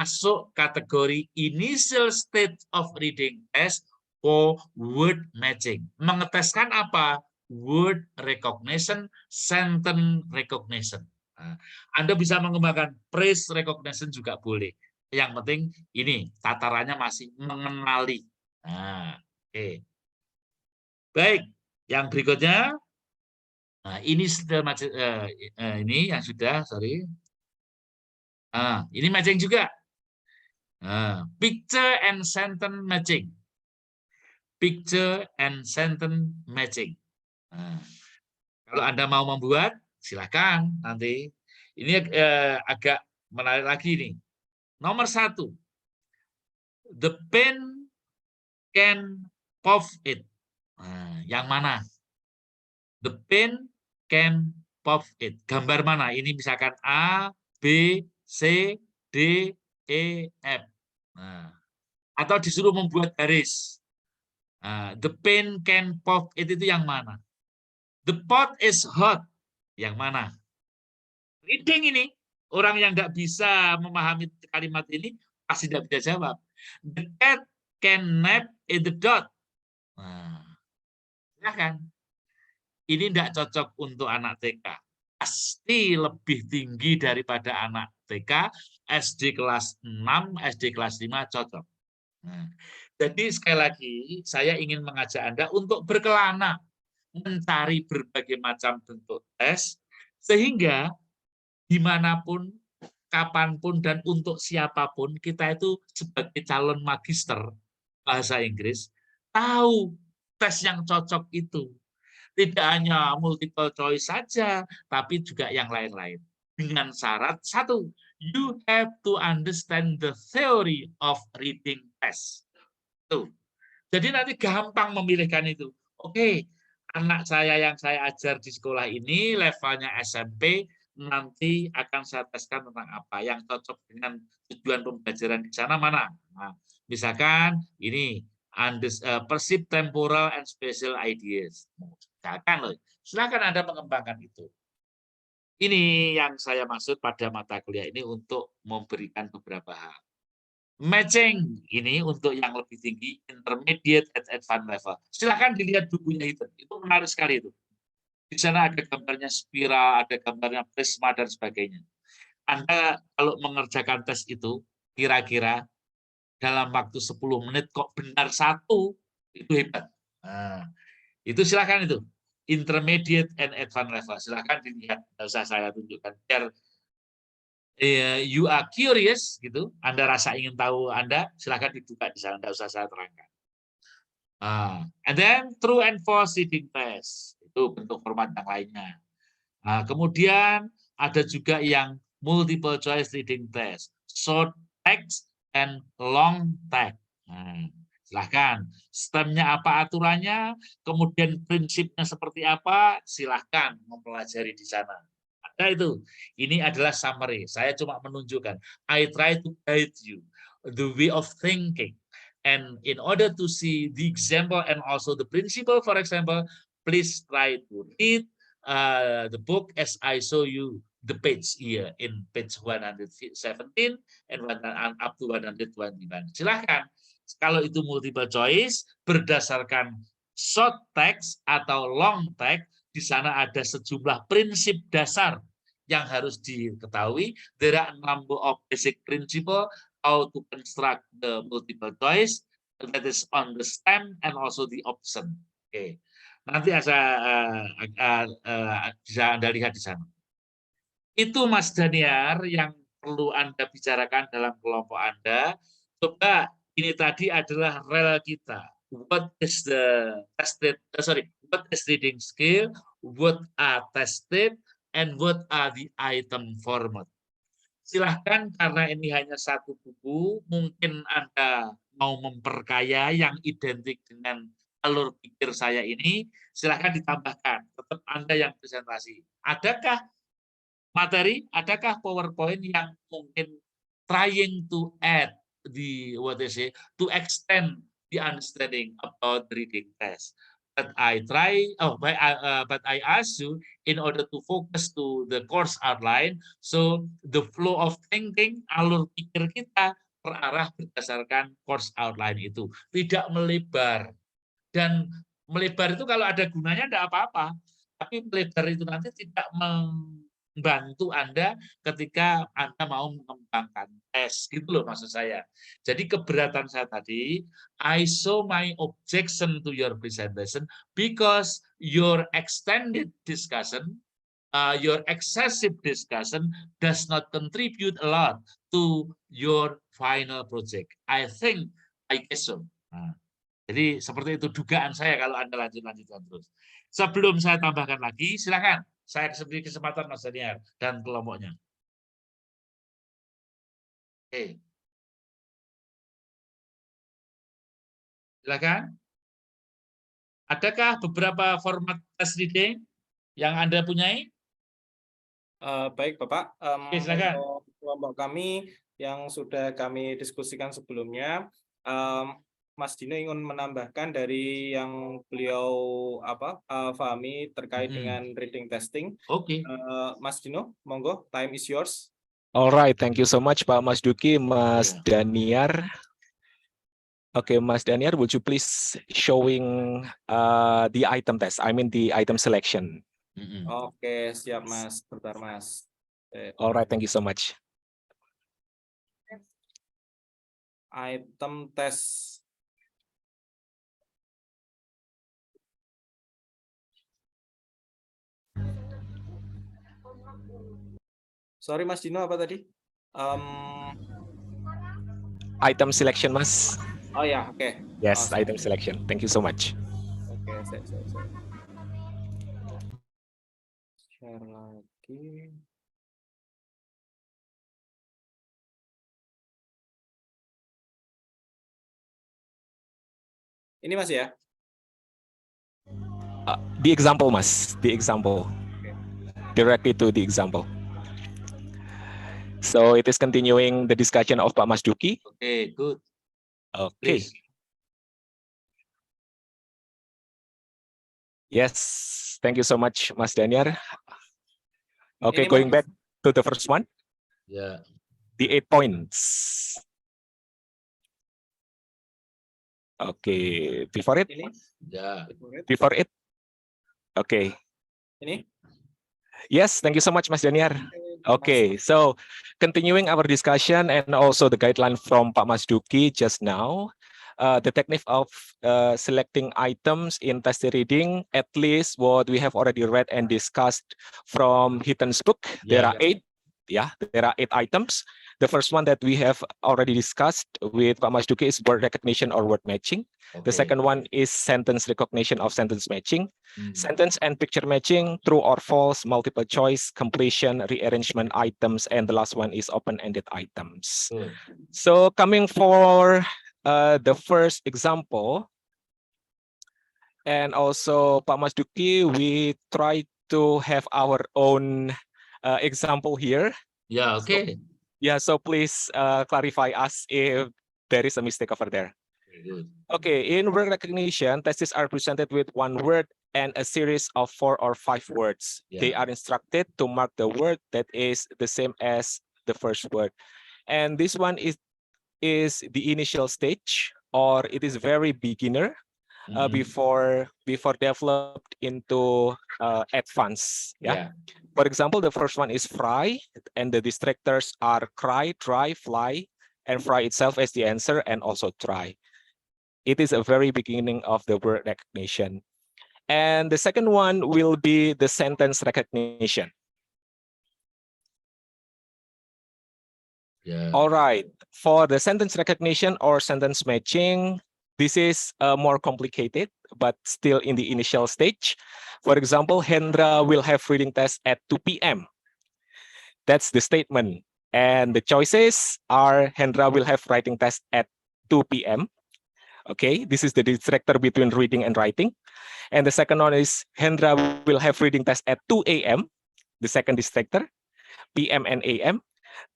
Masuk kategori initial stage of reading test for word matching. Mengeteskan apa? Word recognition, sentence recognition. Nah, Anda bisa mengembangkan phrase recognition juga boleh. Yang penting ini tatarannya masih mengenali. Nah, oke. Baik, yang berikutnya. Nah, ini sudah ini yang sudah, sorry. Nah, ini matching juga. Nah, picture and sentence matching. Picture and sentence matching. Nah, kalau Anda mau membuat, silakan nanti. Ini agak menarik lagi nih. Nomor 1. The pen can pop it. Nah, yang mana? The pen can pop it. Gambar mana? Ini misalkan A, B, C, D, E, F. Nah, atau disuruh membuat garis. Nah, the pen can pop it itu yang mana? The pot is hot. Yang mana? Reading ini. Orang yang nggak bisa memahami kalimat ini pasti tidak bisa jawab. The cat can nap in the dot. Nah, silahkan. Ini tidak cocok untuk anak TK. pasti lebih tinggi daripada anak TK, SD kelas 6, SD kelas 5 cocok. Nah, jadi sekali lagi saya ingin mengajak Anda untuk berkelana mencari berbagai macam bentuk tes sehingga dimanapun, kapanpun, dan untuk siapapun kita itu sebagai calon magister bahasa Inggris tahu tes yang cocok itu. Tidak hanya multiple choice saja, tapi juga yang lain-lain. Dengan syarat satu, you have to understand the theory of reading test. Tuh. Jadi nanti gampang memilihkan itu. Oke, anak saya yang saya ajar di sekolah ini levelnya SMP, nanti akan saya teskan tentang apa yang cocok dengan tujuan pembelajaran di sana mana. Nah, misalkan ini perceived temporal and spatial ideas. Silakan Anda mengembangkan itu. Ini yang saya maksud pada mata kuliah ini untuk memberikan beberapa hal. Matching ini untuk yang lebih tinggi, intermediate at advanced level. Silakan dilihat bukunya itu menarik sekali itu. Di sana ada gambarnya spiral, ada gambarnya prisma dan sebagainya. Anda kalau mengerjakan tes itu, kira-kira dalam waktu 10 menit kok benar satu, itu hebat. Nah, itu silakan itu. Intermediate and advanced level. Silakan dilihat, tidak usah saya tunjukkan. Biar you are curious gitu, Anda rasa ingin tahu Anda, silakan dibuka di sana, tidak usah saya terangkan. And then true and false reading test, itu bentuk format yang lainnya. Kemudian ada juga yang multiple choice reading test, short text and long text. Silahkan, STEM-nya apa aturannya, kemudian prinsipnya seperti apa, silahkan mempelajari di sana. Ada itu. Ini adalah summary. Saya cuma menunjukkan. I try to guide you the way of thinking. And in order to see the example and also the principle, for example, please try to read the book as I show you the page here in page 117 and up to 121. Silahkan. Kalau itu multiple choice, berdasarkan short text atau long text, di sana ada sejumlah prinsip dasar yang harus diketahui. There are a number of basic principle how to construct the multiple choice, that is on the STEM and also the option. Oke. Nanti bisa Anda lihat di sana. Itu Mas Daniar yang perlu Anda bicarakan dalam kelompok Anda. Coba ini tadi adalah rel kita. What is the tested? What is reading skill? What are tested? And what are the item format? Silahkan, karena ini hanya satu buku, mungkin Anda mau memperkaya yang identik dengan alur pikir saya ini, silahkan ditambahkan. Tetap Anda yang presentasi. Adakah materi, adakah PowerPoint yang mungkin trying to add to extend the understanding about the reading test? But I ask you in order to focus to the course outline, so the flow of thinking, alur pikir kita terarah berdasarkan course outline itu, tidak melebar. Dan melebar itu kalau ada gunanya tidak apa-apa, tapi melebar itu nanti tidak membantu Anda ketika Anda mau mengembangkan tes, gitu loh maksud saya. Jadi keberatan saya tadi, I show my objection to your presentation because your extended discussion, your excessive discussion does not contribute a lot to your final project. I guess so. Jadi seperti itu dugaan saya kalau Anda lanjutkan terus. Sebelum saya tambahkan lagi, silakan. Saya beri kesempatan Mas Daniar dan kelompoknya. Oke. Silakan. Adakah beberapa format test reading yang Anda punyai? Baik Bapak, Oke, silakan. untuk kelompok kami yang sudah kami diskusikan sebelumnya, Mas Dino ingin menambahkan dari yang beliau pahami terkait dengan reading testing. Oke. Mas Dino, monggo, time is yours. Alright, thank you so much Pak Mas Duki, Mas Daniar. Okay, Mas Daniar, would you please showing the item test? I mean the item selection. Mm-mm. Oke, siap Mas. Bentar Mas. Alright, thank you so much. Item test. Sorry Mas Dino, apa tadi? Item selection, Mas. Oh ya, oke. Yes, Oh, item selection. Thank you so much. oke, saya. Share lagi. Ini Mas ya? The example, Mas. The example. Directly to the example. So it is continuing the discussion of Pak Mas Duki. Okay, good. Okay. Please. Yes, thank you so much, Mas Daniar. Okay, Ini, going Mas. back to the first one, Yeah. the 8 points. Okay, before it, Ini. Yeah. before it. Okay. Ini. Yes, thank you so much, Mas Daniar. Okay, so continuing our discussion and also the guideline from Pak Mas Duki just now, the technique of selecting items in test reading, at least what we have already read and discussed from Hitton's book, there Yeah. are 8. Yeah, there are 8 items. The first one that we have already discussed with Pak Mas Duki is word recognition or word matching. The Okay. second one is sentence recognition of sentence matching. Mm. Sentence and picture matching, true or false, multiple choice, completion, rearrangement items, and the last one is open-ended items. Good. So coming for the first example, and also Pak Mas Duki, we try to have our own example here. Yeah, okay. Yeah, so please clarify us if there is a mistake over there. Very good. Okay, in word recognition, tests are presented with one word and a series of 4 or 5 words. They Yeah. are instructed to mark the word that is the same as the first word. And this one is the initial stage, or it is very beginner Mhm. before developed into advanced. Yeah. For example, the first one is fry, and the distractors are cry, try, fly, and fry itself as the answer, and also try. It is a very beginning of the word recognition. And the second one will be the sentence recognition. Yeah. All right, for the sentence recognition or sentence matching, this is more complicated, but still in the initial stage. For example, Hendra will have reading test at 2 p.m. That's the statement. And the choices are Hendra will have writing test at 2 p.m. Okay, this is the distractor between reading and writing. And the second one is Hendra will have reading test at 2 a.m. The second distractor, p.m. and a.m.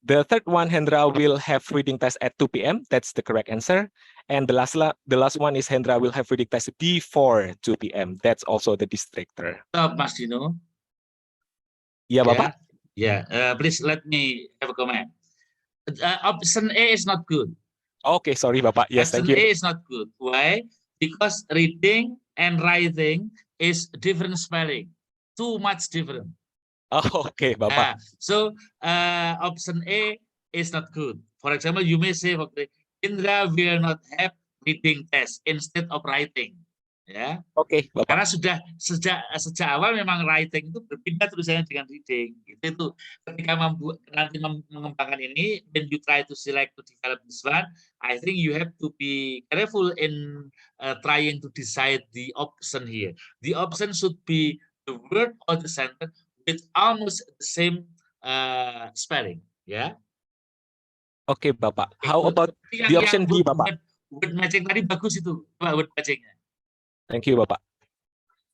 The third one, Hendra will have reading test at 2 p.m. That's the correct answer. And the last one is Hendra will have reading test before 2 p.m. That's also the distractor. Stop, Mas Dino. Yeah, Bapak? Yeah. Please let me have a comment. Option A is not good. Okay, sorry, Bapak. Yes, Option thank you. A is not good. Why? Because reading and writing is different spelling. Too much different. Oh, okay, Bapak. So option A is not good. For example, you may say, okay, Indra will not have reading test instead of writing. Ya, Oke, Bapak. karena sudah sejak awal memang writing itu berbeda tulisannya dengan reading. Itu ketika nanti mengembangkan ini, when you try to select to develop this one, I think you have to be careful in trying to decide the option here. The option should be the word or the sentence with almost the same spelling. Ya. Oke, Bapak. How about the option D, Bapak? Word matching tadi bagus itu, coba word matchingnya. Thank you, Bapak.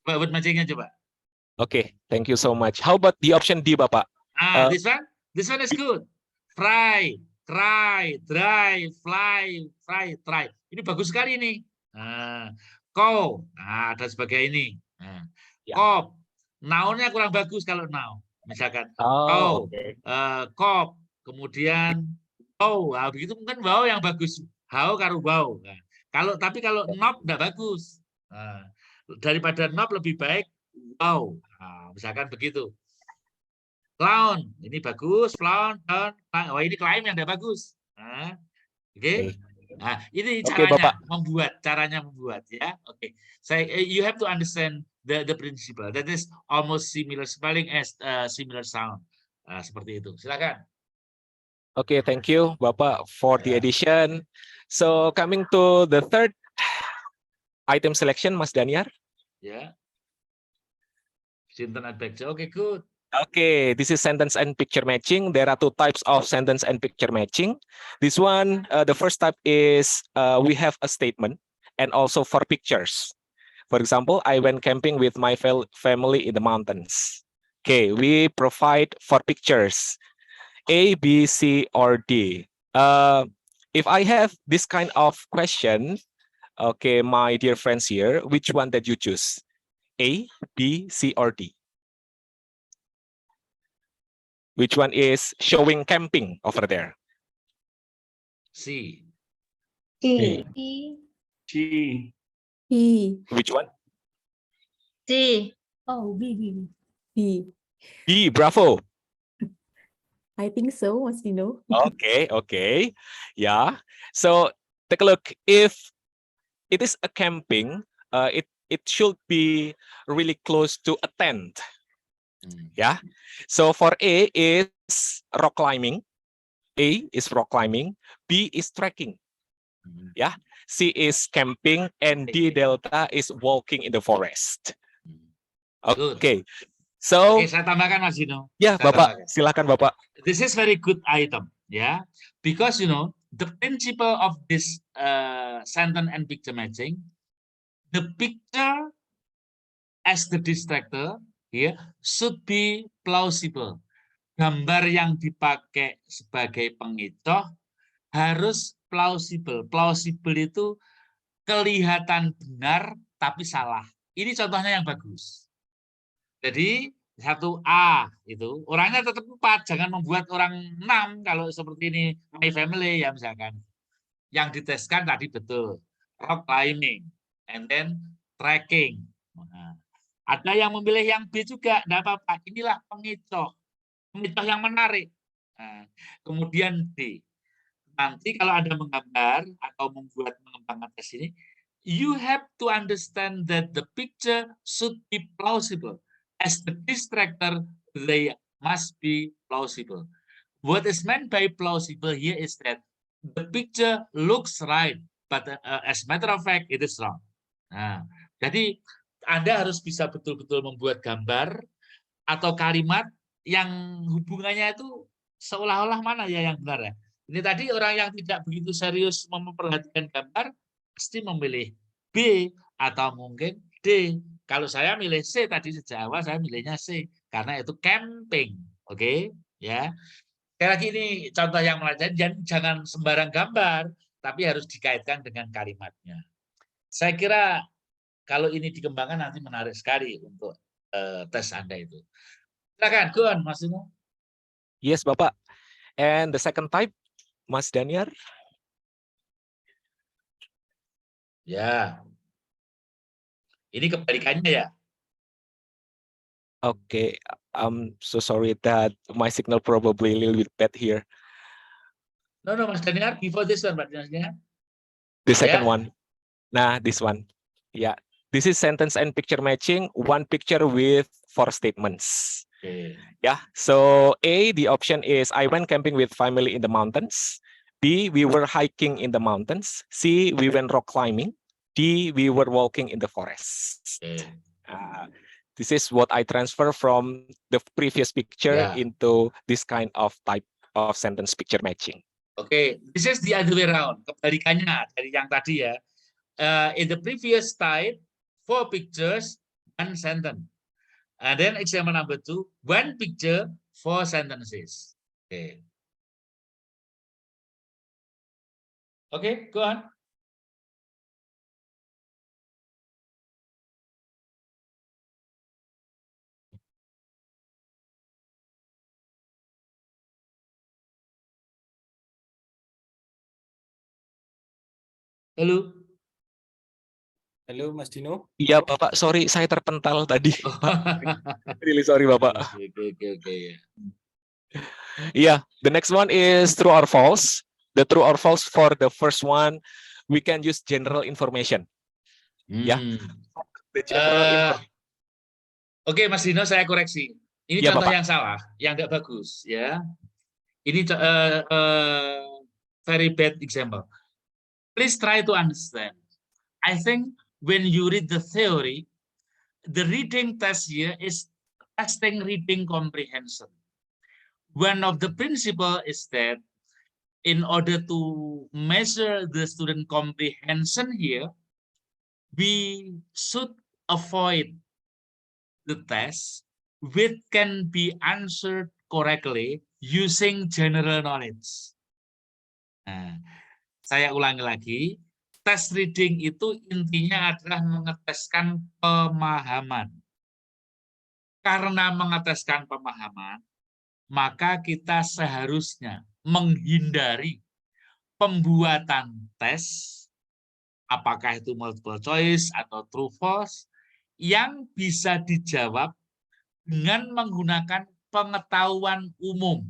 Coba word matchingnya coba. Okay, thank you so much. How about the option D, Bapak? This one is good. Fry, cry, dry, fly, fry, try. Ini bagus sekali nih. Kau, dan sebagainya ini. Kop, noun-nya kurang bagus kalau noun. Misalkan kau, kop, kemudian wow, begitu mungkin wow yang bagus. How karo wow. Tapi kalau nop enggak bagus. Daripada nop lebih baik wow. Nah, misalkan begitu. Clown, ini bagus, clown, clown. Oh, ini climb yang udah bagus. Nah, oke. Nah, ini Oke, Bapak. caranya membuat ya. Oke. You have to understand the principle. That is almost similar spelling as similar sound. Seperti itu. Silakan. Okay, thank you, Bapak, for the Ya. addition. So coming to the third item selection, Mas Daniar. Ya. Sinten and Bagja. Oke, good. Okay, this is sentence and picture matching. There are two types of sentence and picture matching. This one, the first type is we have a statement and also for pictures. For example, I went camping with my family in the mountains. Okay, we provide for pictures A, B, C, or D. If I have this kind of question, okay, my dear friends here, which one that you choose? A, B, C, or D? Which one is showing camping over there? C. C. C. B. Which one? C. Oh, B. B. B, bravo. I think so, Mas Dino. Okay, okay. Yeah. So take a look. If it is a camping, it should be really close to a tent. Yeah. So for A is rock climbing. A is rock climbing. B is trekking. Yeah. C is camping, and D delta is walking in the forest. Good. Okay. So Oke, saya tambahkan Mas Dino. ya, Saya Bapak, tambahkan. silakan Bapak. This is very good item, yeah, because the principle of this sentence and picture matching, the picture as the distractor here should be plausible. Gambar yang dipakai sebagai pengecoh harus plausible. Plausible itu kelihatan benar tapi salah. Ini contohnya yang bagus. Jadi 1A itu orangnya tetap 4, jangan membuat orang 6 kalau seperti ini my family ya misalkan. Yang diteskan tadi betul, rock climbing and then trekking. Nah, ada yang memilih yang B juga, enggak apa-apa. Inilah pengecoh yang menarik. Nah, kemudian D. Nanti kalau Anda menggambar atau membuat mengembangkan tes ini, you have to understand that the picture should be plausible. As the distractor, they must be plausible. What is meant by plausible here is that the picture looks right, but as a matter of fact, it is wrong. Nah, jadi Anda harus bisa betul-betul membuat gambar atau kalimat yang hubungannya itu seolah-olah mana ya yang benar ya. Ini tadi orang yang tidak begitu serius memperhatikan gambar pasti memilih B atau mungkin D. Kalau saya milih C tadi sejak awal saya milihnya C karena itu camping. Oke, ya. Sekali lagi ini contoh yang melanjutkan, jangan sembarang gambar tapi harus dikaitkan dengan kalimatnya. Saya kira kalau ini dikembangkan nanti menarik sekali untuk tes Anda itu. Silakan, go on, Mas Dino. Yes, Bapak. And the second type, Mas Daniar. Ya. Ini kebalikannya ya. Okay, I'm so sorry that my signal probably a little bit bad here. No, Mas Daniar, before this one, Mas Daniar. The second Yeah. one. Nah, this one. Yeah, this is sentence and picture matching. One picture with 4 statements. Okay. Yeah, so A, the option is I went camping with family in the mountains. B, we were hiking in the mountains. C, we went rock climbing. D, we were walking in the forest. Okay. This is what I transfer from the previous picture Yeah. into this kind of type of sentence picture matching. Okay, this is the other way around. Kebalikannya dari yang tadi ya. In the previous type, 4 pictures, 1 sentence. And then example number 2, 1 picture, 4 sentences. Okay. Okay, go on. Halo. Halo, Mas Dino. Iya, Bapak. Sorry, saya terpental tadi. Really sorry, Bapak. Okay. Yeah, the next one is true or false. The true or false for the first one, we can use general information. Ya. The general information. Oke, Mas Dino, saya koreksi. Ini Ya, contoh Bapak. yang salah, yang nggak bagus, ya. Ini very bad example. Please try to understand. I think when you read the theory, the reading test here is testing reading comprehension. One of the principle is that in order to measure the student comprehension here, we should avoid the test which can be answered correctly using general knowledge. Nah, saya ulangi lagi, tes reading itu intinya adalah mengeteskan pemahaman. Karena mengeteskan pemahaman, maka kita seharusnya menghindari pembuatan tes, apakah itu multiple choice atau true false, yang bisa dijawab dengan menggunakan pengetahuan umum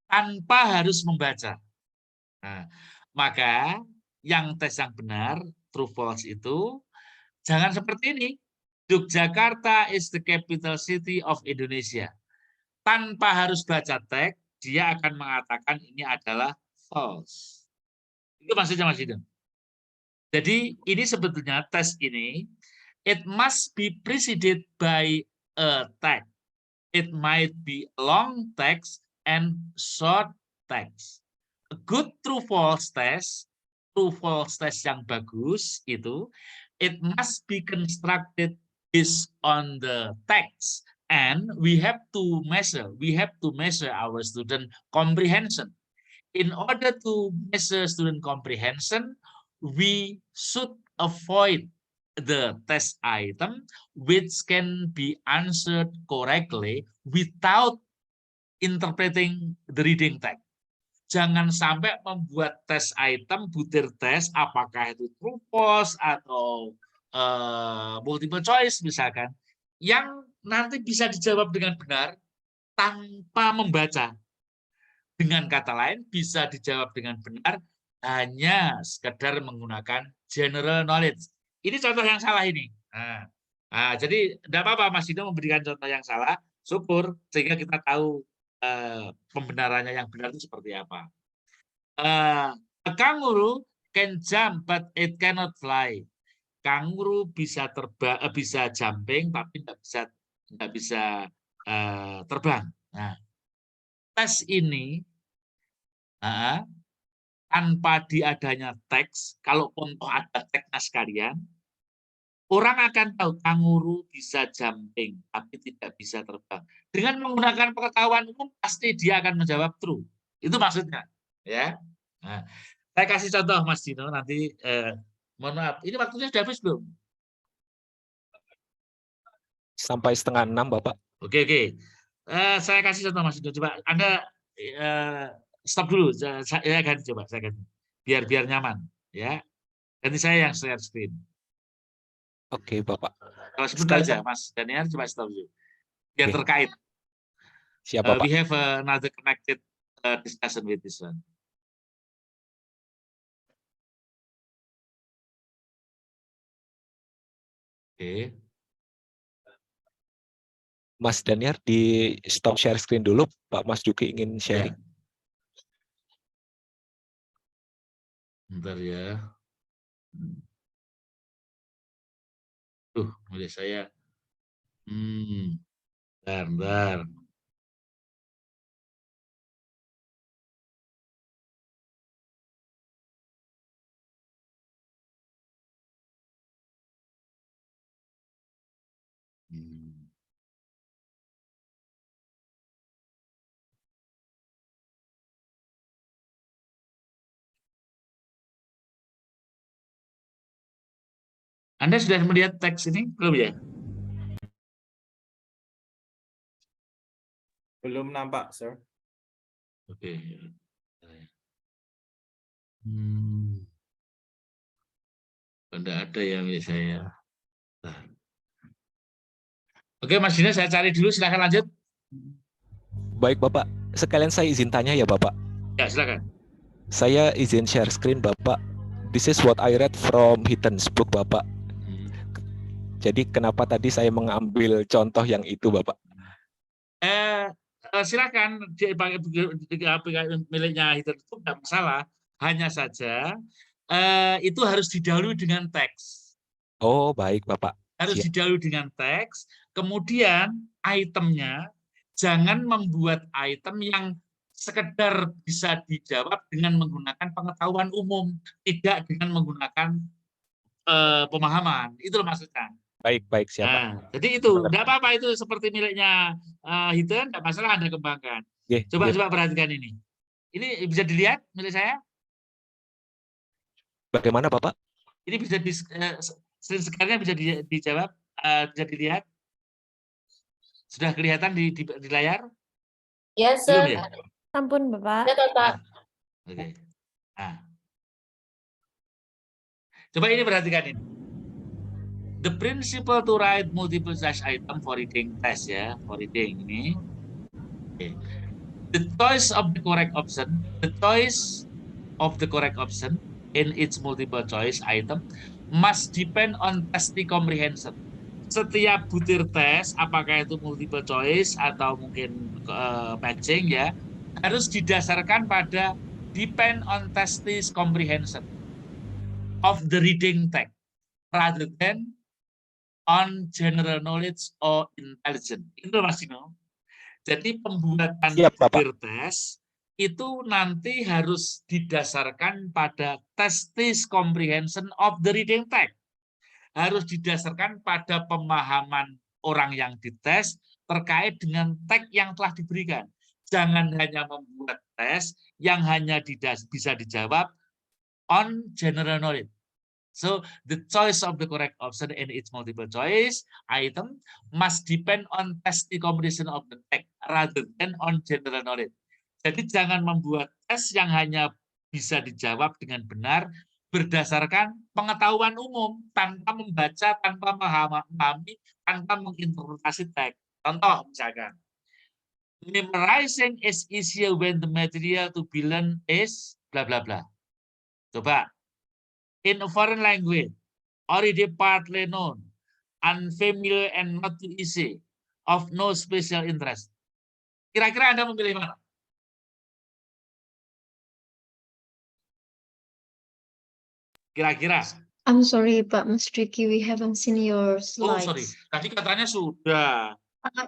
tanpa harus membaca. Nah, maka yang tes yang benar, true false itu, jangan seperti ini. Yogyakarta is the capital city of Indonesia. Tanpa harus baca teks, dia akan mengatakan ini adalah false. Itu maksudnya Mas Hidem. Jadi ini sebetulnya tes ini, it must be preceded by a text. It might be long text and short text. A good true false test yang bagus itu, it must be constructed based on the text, and we have to measure our student comprehension. In order to measure student comprehension, we should avoid the test item which can be answered correctly without interpreting the reading text. Jangan sampai membuat tes item, butir tes, apakah itu true false atau multiple choice misalkan, yang nanti bisa dijawab dengan benar tanpa membaca. Dengan kata lain, bisa dijawab dengan benar hanya sekedar menggunakan general knowledge. Ini contoh yang salah ini. Jadi tidak apa-apa Mas Dino memberikan contoh yang salah, syukur, sehingga kita tahu pembenarannya yang benar itu seperti apa. A kangaroo can jump but it cannot fly. Kanguru bisa terbang, bisa jumping tapi tidak bisa terbang. Nah, tes ini tanpa diadanya teks, kalaupun ada teksnya sekalian, orang akan tahu kanguru bisa jumping tapi tidak bisa terbang. Dengan menggunakan pengetahuan umum pasti dia akan menjawab true. Itu maksudnya, ya. Nah, saya kasih contoh Mas Dino nanti. Mohon maaf, ini waktunya sudah habis belum? Sampai 5:30, Bapak. Oke. Saya kasih contoh Mas Dino. Coba Anda stop dulu. Saya ganti coba. Saya ganti. Biar nyaman, ya. Ganti saya yang share screen. Oke, Bapak. Kalau sebentar aja, Mas Daniel, coba stop dulu. Biar terkait. Siap, Bapak. We have another connected discussion with this one. Oke. Mas Daniel, di stop share screen dulu. Pak Mas Juki ingin sharing. Ya. Bentar ya. Milik saya. Bentar. Anda sudah melihat teks ini belum ya? Belum nampak, sir. Oke. Tidak ada ya milik saya. Nah. Oke, Mas Dino, saya cari dulu. Silakan lanjut. Baik Bapak, sekalian saya izin tanya ya Bapak. Ya, silakan. Saya izin share screen Bapak. This is what I read from Hitton's book Bapak. Jadi kenapa tadi saya mengambil contoh yang itu Bapak? Silakan dipakai miliknya itu tidak masalah. Hanya saja itu harus didahului dengan teks. Oh baik Bapak. Harus Siap. didahului dengan teks. Kemudian itemnya jangan membuat item yang sekedar bisa dijawab dengan menggunakan pengetahuan umum, tidak dengan menggunakan pemahaman. Itu maksudnya. Baik siapa? Nah, jadi itu tidak apa-apa, itu seperti miliknya Hitton, tidak masalah Anda kembangkan. Coba perhatikan ini. Ini bisa dilihat milik saya? Bagaimana Bapak? Ini bisa screen sekarangnya bisa dijawab, bisa dilihat. Sudah kelihatan di layar? Ya, Belum ya? Ampun, Bapak. Oke. Nah. Coba ini perhatikan ini. The principle to write multiple choice item for reading test ya, for reading ini. Okay. The choice of the correct option in its multiple choice item must depend on test comprehension. Setiap butir tes, apakah itu multiple choice atau mungkin matching ya, harus didasarkan pada depend on test comprehension of the reading text rather than on general knowledge or intelligence. Itu Mas Dino. Jadi pembuatan butir tes itu nanti harus didasarkan pada test comprehension of the reading text. Harus didasarkan pada pemahaman orang yang dites terkait dengan teks yang telah diberikan. Jangan hanya membuat tes yang hanya bisa dijawab on general knowledge. So the choice of the correct option in its multiple choice item must depend on test comprehension of the text rather than on general knowledge. Jadi jangan membuat tes yang hanya bisa dijawab dengan benar berdasarkan pengetahuan umum tanpa membaca, tanpa memahami, tanpa menginterpretasi teks. Contoh misalkan, memorizing is easier when the material to be learned is bla bla bla. Coba. In a foreign language, already partly known, unfamiliar and not too easy, of no special interest. Kira-kira Anda memilih mana? Kira-kira. I'm sorry, Pak Mas Riki, we haven't seen your Oh, slides. sorry. Tadi katanya sudah.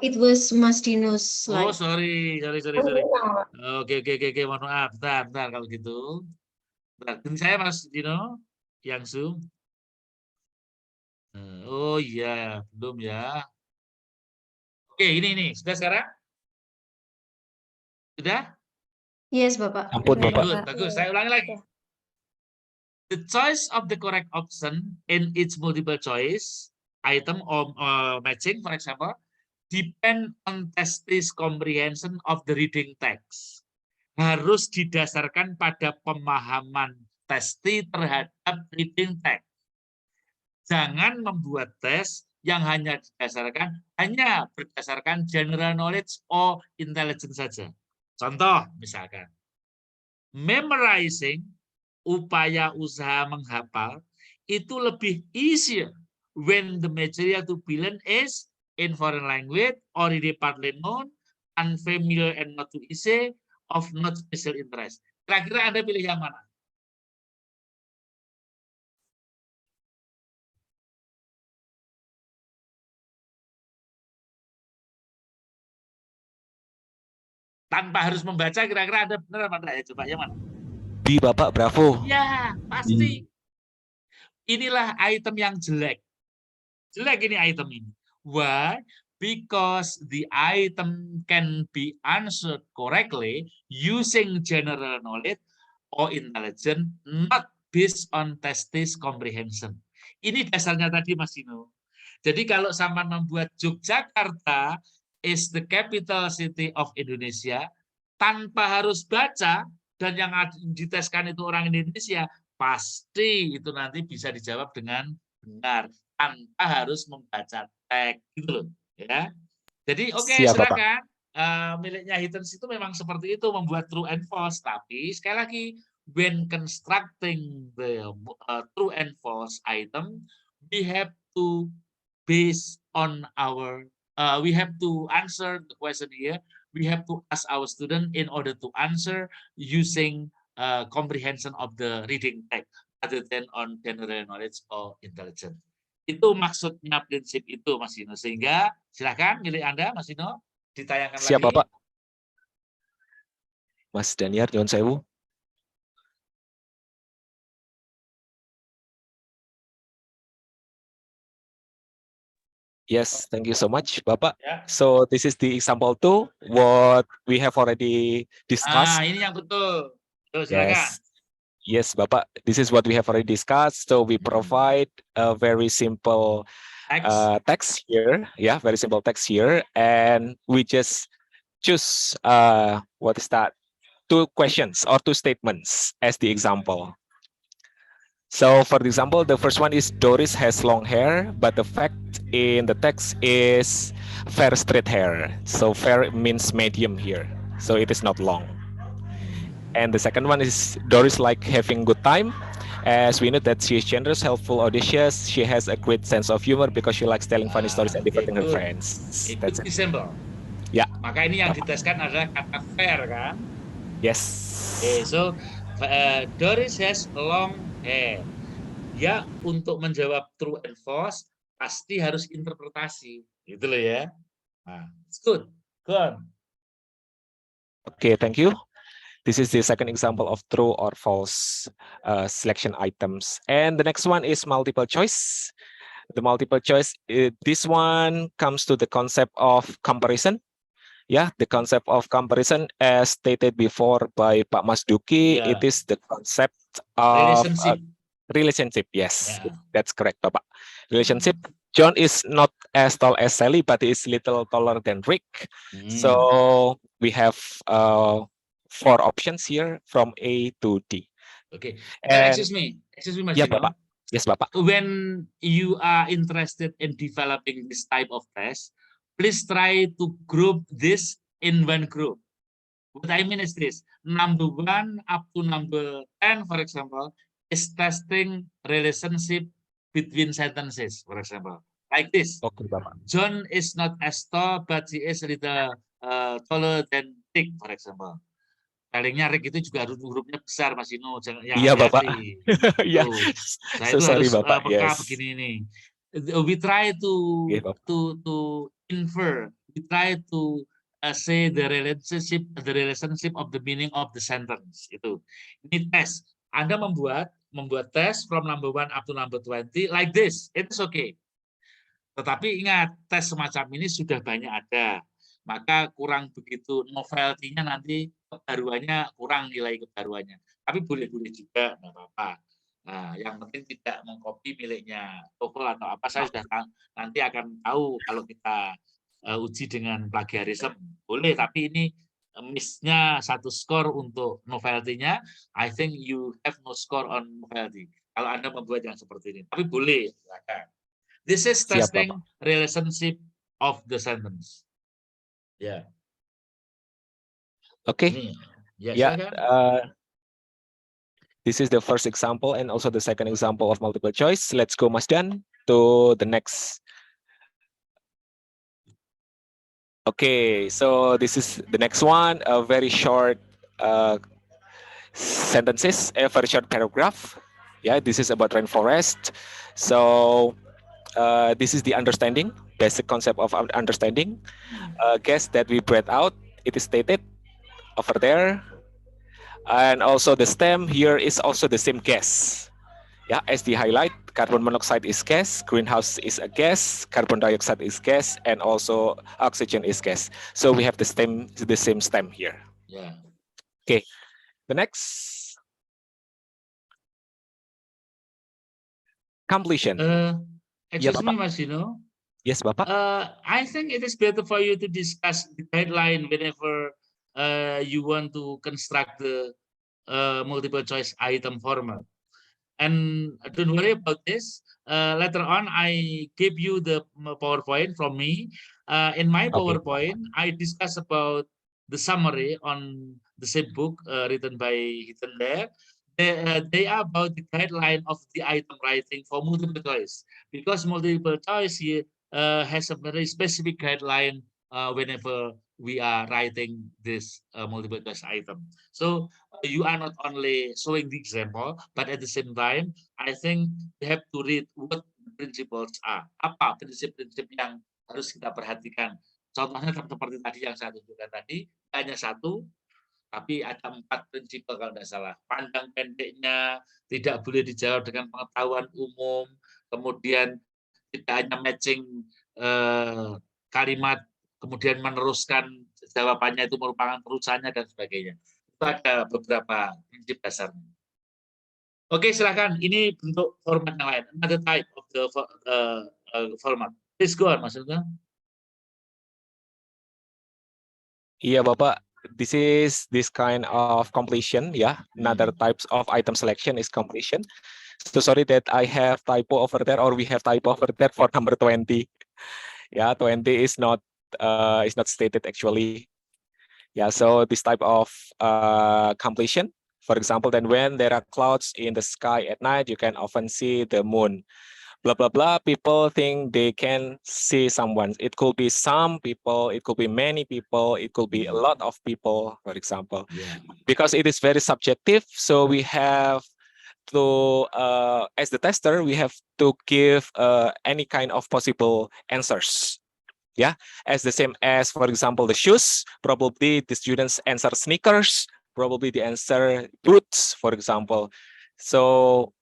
It was Mas Dino's Oh, slide. sorry. Oke. Mohon maaf. Bentar kalau gitu. Bentar. Saya Mas Dino, yang Zoom. Oh iya, belum ya. Oke, ini. Sudah sekarang? Sudah? Yes, Bapak. Ampun, Bapak. Good, bagus. Saya ulangi lagi. The choice of the correct option in its multiple choice item or matching, for example, depend on test comprehension of the reading text. Harus didasarkan pada pemahaman testi terhadap reading text. Jangan membuat tes yang hanya berdasarkan general knowledge or intelligence saja. Contoh misalkan, memorizing, upaya usaha menghafal, itu lebih easier when the material to be learned is in foreign language, already partly known, unfamiliar and not too easy, of not special interest. Kira-kira Anda pilih yang mana? Tanpa harus membaca, kira-kira Anda benar apa enggak ya? Coba yang mana? B Bapak, bravo. Ya, pasti. Inilah item yang jelek. Jelek ini item ini. Why? Because the item can be answered correctly using general knowledge or intelligence, not based on test comprehension. Ini dasarnya tadi Mas Dino. Jadi kalau sama membuat Yogyakarta is the capital city of Indonesia, tanpa harus baca, dan yang diteskan itu orang Indonesia, pasti itu nanti bisa dijawab dengan benar tanpa harus membaca teks gitu loh ya. Jadi oke, Siap, Bapak. silakan. Miliknya Hittens itu memang seperti itu, membuat true and false. Tapi sekali lagi, when constructing the true and false item, we have to base on our we have to answer the question here. We have to ask our student in order to answer using comprehension of the reading text rather than on general knowledge or intelligence. Itu maksudnya prinsip itu, Mas Dino. Sehingga silakan milik Anda, Mas Dino, ditayangkan Siap, lagi. Bapak. Mas Daniar, nyuwun sewu. Yes, thank you so much, Bapak. Ya. So this is the example 2, what we have already discussed. Ini yang betul. Tuh, silakan. Yes. Yes, Bapak. This is what we have already discussed. So we provide a very simple text here. Yeah, very simple text here. And we just choose, what is that? 2 questions or 2 statements as the example. So for example, the first one is Doris has long hair, but the fact in the text is fair straight hair. So fair means medium here. So it is not long. And the second one is Doris like having good time. As we know that she is generous, helpful, audacious. She has a great sense of humor because she likes telling funny stories and diverting her Itu. friends. Itu That's it. simple. Ya. Maka ini yang diteskan adalah kata fair kan? Yes. Okay, so Doris has long hair. Ya, untuk menjawab true and false pasti harus interpretasi, gitu loh ya. Nah, it's good. Good. Okay, thank you. This is the second example of true or false selection items. And the next one is multiple choice. The multiple choice, this one comes to the concept of comparison. Yeah, the concept of comparison as stated before by Pak Mas Duki, Yeah. it is the concept of Relationship. Yes, Yeah. that's correct, Bapak. Relationship. John is not as tall as Sally, but he is little taller than Rick. So we have 4 options here from A to D. Okay. And Excuse me, Mas yeah, Dino. Bapak. Yes, Bapak. When you are interested in developing this type of test, please try to group this in one group. What I mean is this: number 1 up to number 10, for example, is testing relationship between sentences, for example, like this. Okay, Bapak. John is not as tall, but he is a little taller than Rick, for example. Spellingnya Rick itu juga hurufnya besar, Mas Dino. Iya, Bapak. Iya. Saya So itu sorry, harus Bapak. peka Yes. begini nih. We try to Okay, Bapak. to infer. We try to say the relationship of the meaning of the sentence. Itu. Ini tes. Anda membuat tes from number 1 up to number 20 like this. It's okay. Tetapi ingat, tes semacam ini sudah banyak ada. Maka kurang begitu novelty-nya, nanti kebaruannya kurang, nilai kebaruannya. Tapi boleh-boleh juga, nggak apa-apa. Nah, yang penting tidak mengcopy miliknya TOEFL atau apa. Saya sudah nanti akan tahu kalau kita uji dengan plagiarisme. Boleh, tapi ini miss-nya 1 skor untuk novelty-nya. I think you have no score on novelty. Kalau Anda membuat yang seperti ini. Tapi boleh, silakan. This is Siap, testing Bapak. relationship of the sentence. Ya. Okay. Ya, Yeah. silakan. This is the first example and also the second example of multiple choice. Let's go, Mas Dan, to the next. Okay, so this is the next one. A very short sentences, a very short paragraph. Yeah, this is about rainforest. So this is the understanding, basic concept of understanding. Guess that we breathe out, it is stated over there. And also the stem here is also the same gas. Yeah, as the highlight, carbon monoxide is gas, greenhouse is a gas, carbon dioxide is gas, and also oxygen is gas. So we have the same stem here. Ya. Okay, the next. Completion. Excuse me, Bapak. Mas Dino. Yes, Bapak. I think it is better for you to discuss the guideline whenever you want to construct the multiple choice item format. And don't worry about this. Later on, I give you the PowerPoint from me. In my Okay. PowerPoint, I discuss about the summary on the same book written by Ethan there. They are about the guideline of the item writing for multiple choice, because multiple choice here has a very specific guideline whenever we are writing this multiple choice item. So you are not only showing the example, but at the same time, I think you have to read what the principles are. Apa prinsip-prinsip yang harus kita perhatikan. Contohnya seperti tadi yang saya tunjukkan tadi, hanya satu, tapi ada 4 prinsip kalau tidak salah. Pandang pendeknya, tidak boleh dijawab dengan pengetahuan umum, kemudian tidak hanya matching kalimat, kemudian meneruskan jawabannya itu merupakan terusannya dan sebagainya. Itu ada beberapa prinsip dasarnya. Oke, silakan. Ini bentuk format yang lain. Another type of the format. Please go on, Mas Rizal. Iya, Bapak. This is this kind of completion, yeah. Another types of item selection is completion. So sorry that I have typo over there, or we have typo over there for number 20. Yeah, 20 is not stated actually. Yeah, so this type of completion, for example, then when there are clouds in the sky at night, you can often see the moon. Blah blah blah. People think they can see someone. It could be some people, it could be many people, it could be a lot of people, for example. Yeah. Because it is very subjective, so we have to, as the tester, we have to give any kind of possible answers. Yeah, as the same as, for example, the shoes, probably the students answer sneakers, probably the answer boots, for example. So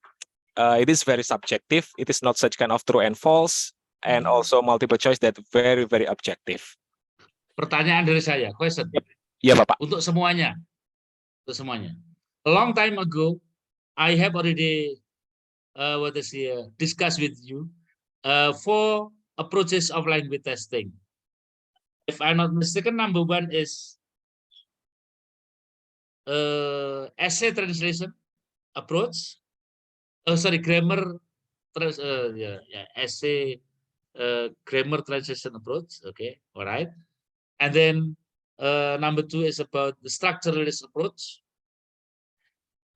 it is very subjective. It is not such kind of true and false, and also multiple choice that very, very objective. Pertanyaan dari saya, question. Ya, Bapak. Untuk semuanya. Untuk semuanya. A long time ago, I have already discussed with you 4 approaches of language testing. If I'm not mistaken, number 1 is essay translation approach. Grammar essay grammar translation approach. Okay, all right. And then number 2 is about the structuralist approach.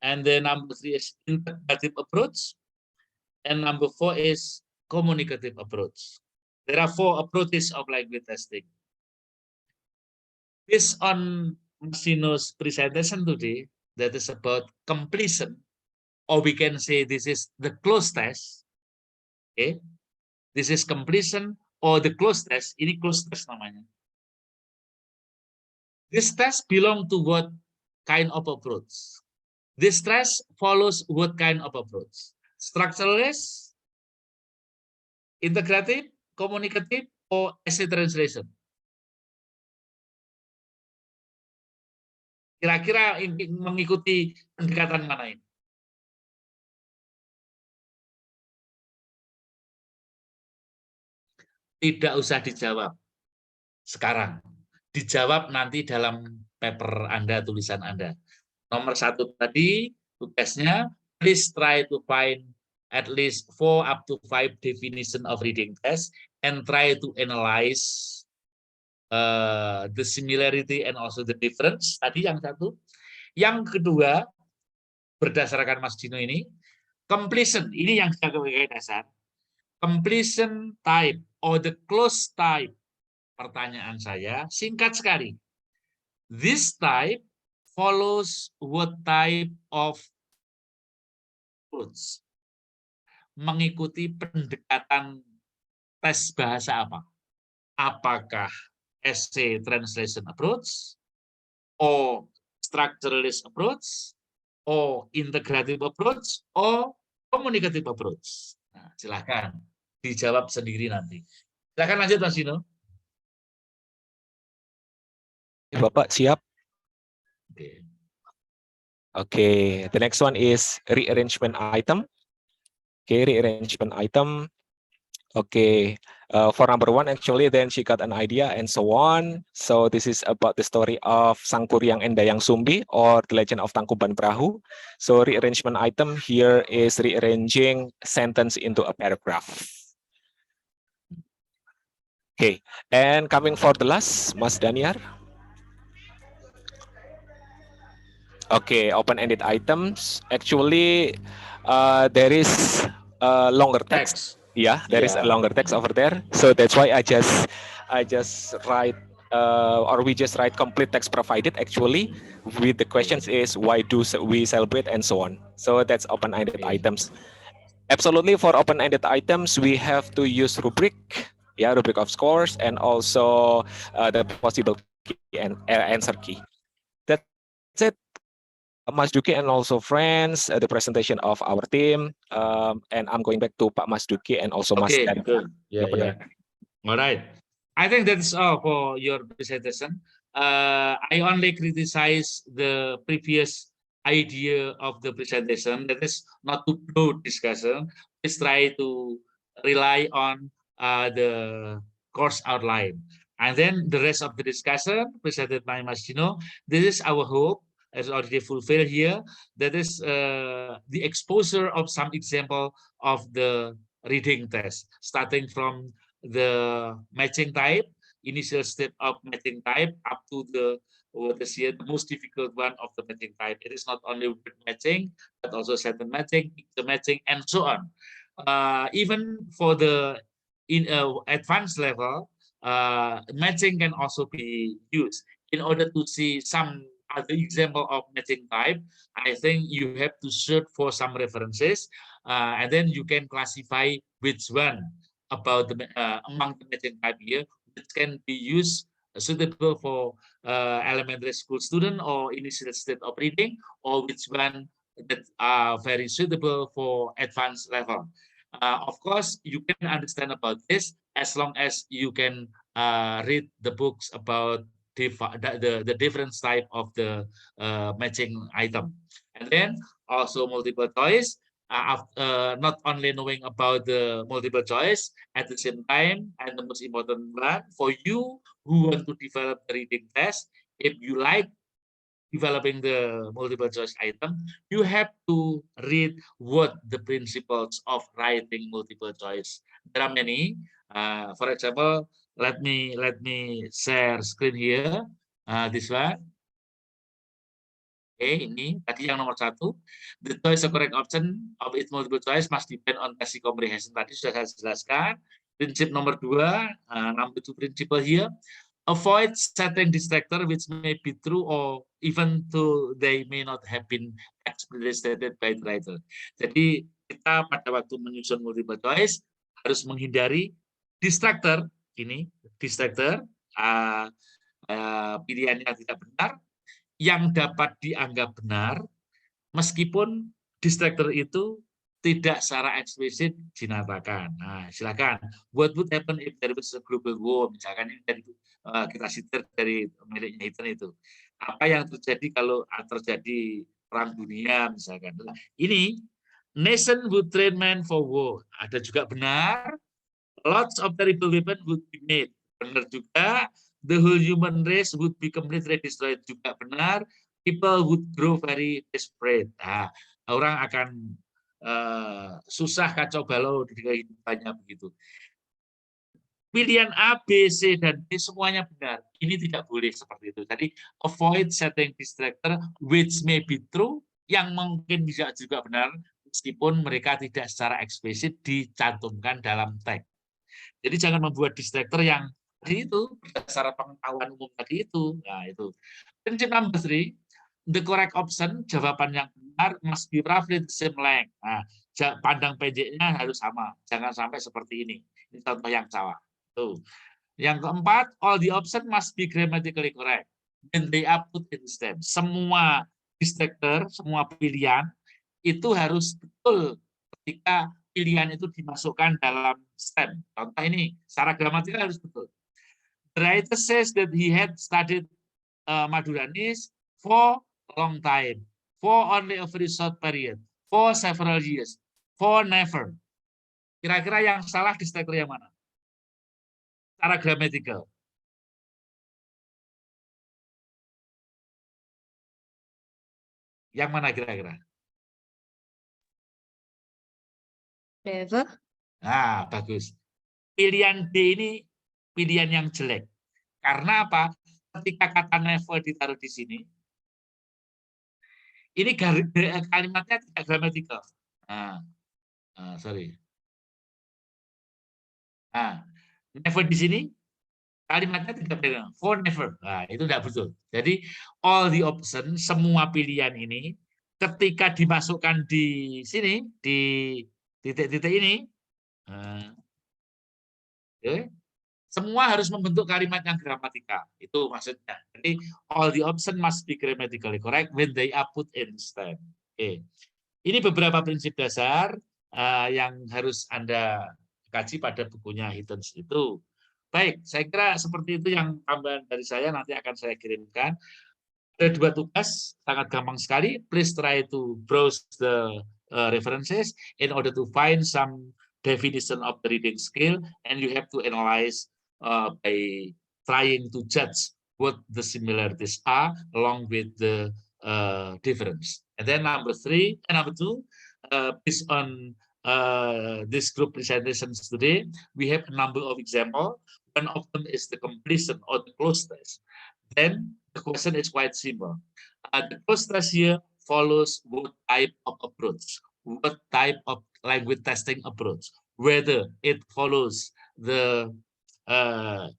And then number 3 is integrative approach. And number 4 is communicative approach. There are 4 approaches of language testing. Based on Masino's presentation today, that is about completion, or we can say this is the closed test. Okay, this is completion or the closed test. Ini closed test namanya. This test belong to what kind of approach? This test follows what kind of approach? Structuralist, integrative, communicative, or essay translation? Kira-kira mengikuti pendekatan mana ini? Tidak usah dijawab sekarang. Dijawab nanti dalam paper Anda, tulisan Anda. Nomor 1 tadi, tugasnya, please try to find at least 4 up to 5 definition of reading test and try to analyze the similarity and also the difference. Tadi yang 1. Yang kedua, berdasarkan Mas Dino ini, completion. Ini yang saya sebagai dasar. Completion type or the closed type. Pertanyaan saya singkat sekali. This type follows what type of approach? Mengikuti pendekatan tes bahasa apa? Apakah essay translation approach, or structuralist approach, or integrative approach, or communicative approach? Nah, silakan dijawab sendiri nanti. Silakan lanjut, Mas Dino. Bapak siap. Oke. Okay, the next one is rearrangement item. Okay, rearrangement item. Okay, for number 1, actually, then she got an idea and so on. So this is about the story of Sang Kuryang and Dayang Sumbi, or the legend of Tangkuban Perahu. So rearrangement item here is rearranging sentence into a paragraph. Okay, and coming for the last, Mas Daniar. Okay, open-ended items. Actually, there is a longer text. Yeah, there is a Yeah. longer text over there. So that's why I just write or we just write complete text provided actually with the questions is why do we celebrate and so on. So that's open-ended Okay. items. Absolutely, for open-ended items we have to use rubric, yeah, rubric of scores, and also the possible key and answer key. That's it. Mas Duki and also friends, the presentation of our team, and I'm going back to Pak Mas Duki and also Mas Okay, Dan. good. Yeah, Benar. yeah. All right. I think that's all for your presentation. I only criticize the previous idea of the presentation, that is not to broad discussion. Let's try to rely on the course outline. And then the rest of the discussion presented by Mas Gino, this is our hope, as already fulfilled here, that is the exposure of some example of the reading test, starting from the matching type, initial state of matching type, up to the what is here the most difficult one of the matching type. It is not only word matching, but also sentence matching, picture matching, and so on. Even for the advanced level, matching can also be used. In order to see some other example of matching type, I think you have to search for some references, and then you can classify which one about the among the matching type here, which can be used suitable for elementary school student or initial state of reading, or which one that are very suitable for advanced level. Of course, you can understand about this as long as you can read the books about the different type of the matching item. And then also multiple choice, not only knowing about the multiple choice, at the same time, and the most important one, for you who want to develop the reading test, if you like developing the multiple choice item, you have to read what the principles of writing multiple choice. There are many. For example, let me share screen here. This one. Oke, ini tadi yang nomor 1. The choice of correct option of its multiple choice must depend on basic comprehension. Tadi sudah saya jelaskan. Prinsip nomor 2, number 2 principle here. Avoid setting distractor which may be true or even though they may not have been explicitly stated by the writer. Jadi kita pada waktu menyusun multiple choice harus menghindari distractor, ini distractor, pilihan yang tidak benar, yang dapat dianggap benar meskipun distractor itu tidak secara eksplisit dinyatakan. Nah, silakan. What would happen if there was a global war? Misalkan ini dari kita sitir dari miliknya itu. Apa yang terjadi kalau terjadi perang dunia misalkan. Nah, ini nation would train men for war. Ada juga benar. Lots of terrible weapons would be made. Benar juga. The whole human race would be completely destroyed. Juga benar. People would grow very desperate. Nah, orang akan susah kacau balau di kehidupannya begitu. Pilihan A, B, C, dan D semuanya benar. Ini tidak boleh seperti itu. Jadi avoid setting distractor which may be true, yang mungkin bisa juga benar meskipun mereka tidak secara eksplisit dicantumkan dalam teks. Jadi jangan membuat distractor yang tadi itu berdasarkan pengetahuan umum tadi itu. Nah, itu. Prinsip number 3, the correct option, jawaban yang benar must be roughly the same length. Nah, pandang pendeknya harus sama. Jangan sampai seperti ini. Ini contoh yang salah. Tuh. Yang keempat, all the option must be grammatically correct. When they are put in stem. Semua distractor, semua pilihan itu harus betul ketika pilihan itu dimasukkan dalam stem. Contoh ini, secara gramatikal harus betul. The writer says that he had studied Maduranis for a long time, for only a very short period, for several years, for never. Kira-kira yang salah di stacker yang mana? Secara gramatikal. Yang mana kira-kira? Never. Nah, bagus. Pilihan D ini pilihan yang jelek. Karena apa? Ketika kata never ditaruh di sini, ini kalimatnya tidak gramatikal. Sorry. Nah, never di sini kalimatnya tidak benar. For never. Nah, itu tidak betul. Jadi all the option, semua pilihan ini ketika dimasukkan di sini, di titik-titik ini, semua harus membentuk kalimat yang gramatikal. Itu maksudnya. Jadi all the option must be grammatically correct when they are put instead. Oke. Ini beberapa prinsip dasar yang harus Anda kaji pada bukunya Hittens itu. Baik, saya kira seperti itu yang tambahan dari saya, nanti akan saya kirimkan. Ada 2 tugas, sangat gampang sekali. Please try to browse the references in order to find some definition of the reading skill, and you have to analyze by trying to judge what the similarities are along with the difference. And then number 2, based on this group presentations today, we have a number of examples. One of them is the completion or the close test. Then the question is quite simple. The close test here follows what type of approach, what type of language testing approach, whether it follows the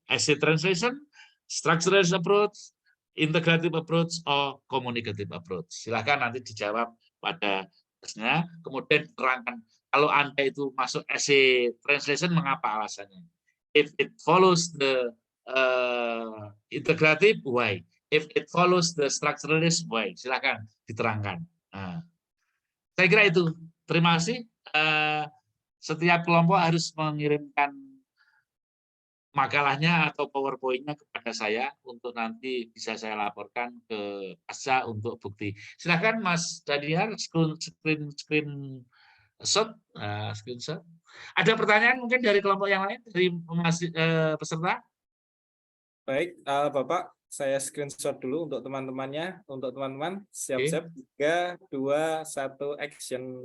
essay translation, structural approach, integrative approach, or communicative approach. Silakan nanti dijawab pada tesnya, kemudian terangkan kalau Anda itu masuk essay translation, mengapa alasannya. If it follows the integrative, why? If it follows the structuralist, why? Silakan diterangkan. Nah, saya kira itu. Terima kasih. Setiap kelompok harus mengirimkan makalahnya atau PowerPoint-nya kepada saya untuk nanti bisa saya laporkan ke ASA untuk bukti. Silakan Mas Daniar, screenshot. Ada pertanyaan mungkin dari kelompok yang lain, dari peserta? Baik, Bapak, saya screenshot dulu untuk teman-temannya. Untuk teman-teman, siap-siap. 3, 2, 1, action.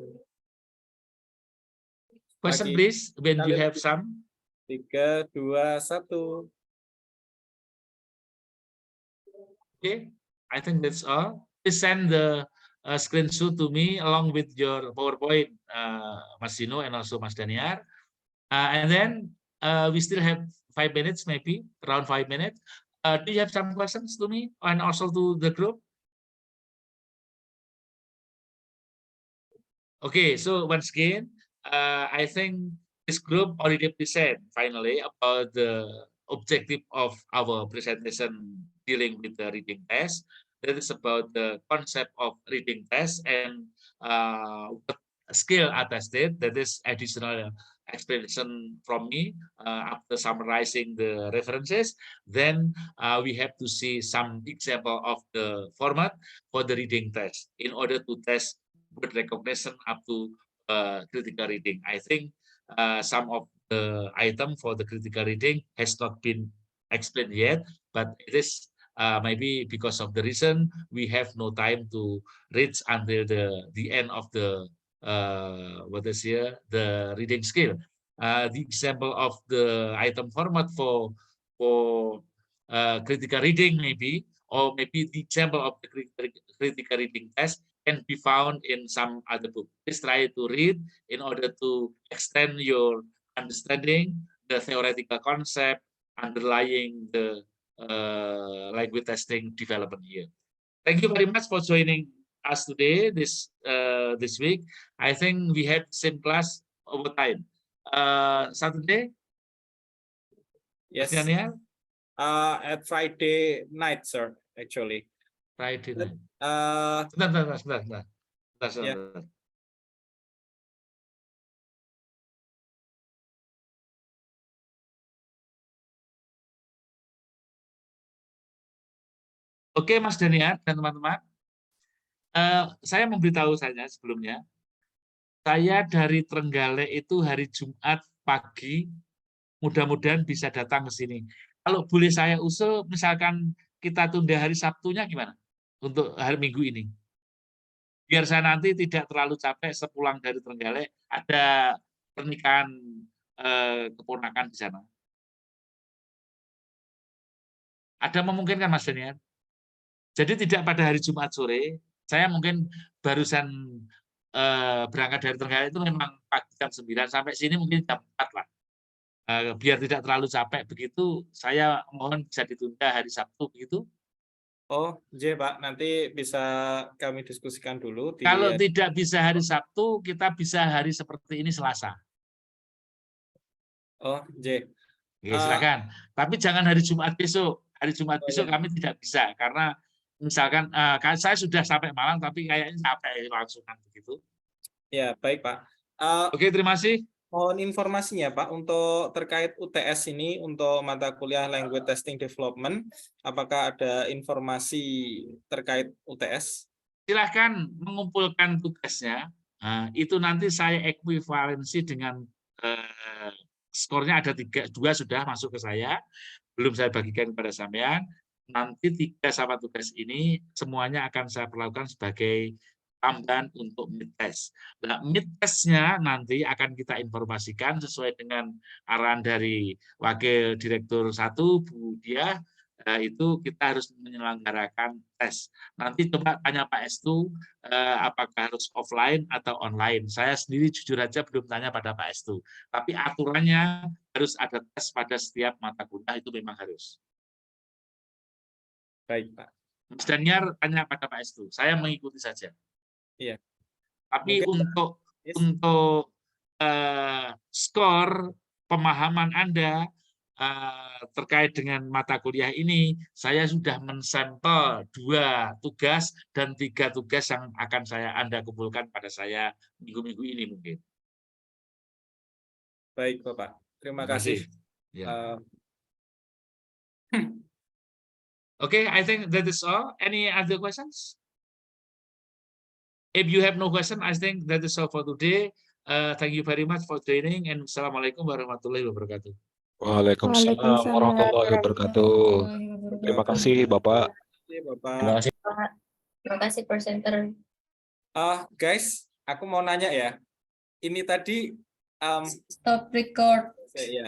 Question Lagi. please, when you have some. 3, 2, 1. Okay, I think that's all. Please send the screenshot to me along with your PowerPoint, Mas Sino and also Mas Daniar. And then we still have 5 minutes, maybe around 5 minutes. Do you have some questions to me and also to the group? Okay, so once again, I think this group already present finally about the objective of our presentation dealing with the reading test. That is about the concept of reading test and what skill are tested. That is additional explanation from me after summarizing the references. Then we have to see some example of the format for the reading test in order to test word recognition up to critical reading. I think some of the item for the critical reading has not been explained yet, but it is maybe because of the reason we have no time to reach until the end of the the reading skill. The example of the item format for critical reading maybe, or maybe the example of the critical reading test can be found in some other book. Please try to read in order to extend your understanding, the theoretical concept underlying the language testing development here. Thank you very much for joining us today, this week. I think we had same class over time. Saturday? Yes. Daniel? At Friday night, sir, actually. Friday night. Sebentar. Sebentar. Oke, Mas Daniar dan teman-teman. Saya memberitahu saja sebelumnya, Saya dari Trenggalek itu hari Jumat pagi, mudah-mudahan bisa datang ke sini. Kalau boleh saya usul, misalkan kita tunda hari Sabtunya gimana? Untuk hari Minggu ini. Biar saya nanti tidak terlalu capek sepulang dari Trenggalek, ada pernikahan keponakan di sana. Ada memungkinkan Mas Daniel? Jadi tidak pada hari Jumat sore, saya mungkin barusan berangkat dari Trenggalek itu memang pagi jam 9 sampai sini mungkin jam 4 lah. Biar tidak terlalu capek begitu, saya mohon bisa ditunda hari Sabtu begitu. Oh, J Pak, nanti bisa kami diskusikan dulu di Kalau tidak bisa hari Sabtu, kita bisa hari seperti ini Selasa. Oh, J. Oke, silakan. Tapi jangan hari Jumat besok. Hari Jumat besok iya. kami tidak bisa karena misalkan saya sudah sampai Malang tapi kayaknya capek langsungan begitu. Ya, baik Pak. Oke, terima kasih. Mohon informasinya Pak untuk terkait UTS ini untuk mata kuliah Language Testing Development, apakah ada informasi terkait UTS? Silahkan mengumpulkan tugasnya. Nah, itu nanti saya ekuivalensi dengan skornya ada 2 sudah masuk ke saya, belum saya bagikan kepada sampean. Nanti 3 sama tugas ini semuanya akan saya perlakukan sebagai tambahan untuk mid test. Nah, mid testnya nanti akan kita informasikan sesuai dengan arahan dari Wakil Direktur 1 Bu Diah. Itu kita harus menyelenggarakan tes. Nanti coba tanya Pak Estu apakah harus offline atau online. Saya sendiri jujur aja belum tanya pada Pak Estu. Tapi aturannya harus ada tes pada setiap mata kuliah, itu memang harus. Baik Pak. Mas Daniar tanya pada Pak Estu. Saya mengikuti saja. Iya. Tapi Mungkin, untuk skor pemahaman Anda terkait dengan mata kuliah ini, saya sudah mensampel 2 tugas dan 3 tugas yang akan Anda kumpulkan pada saya minggu-minggu ini mungkin. baik Bapak. Terima Terima kasih. kasih. Okay, I think that is all. Any other questions? If you have no question, I think that is all for today. Thank you very much for joining, and Assalamualaikum warahmatullahi wabarakatuh. Waalaikumsalam warahmatullahi wabarakatuh. Terima kasih Bapak. Bapak. Terima kasih presenter. Guys, aku mau nanya ya. Ini tadi Stop record. ya.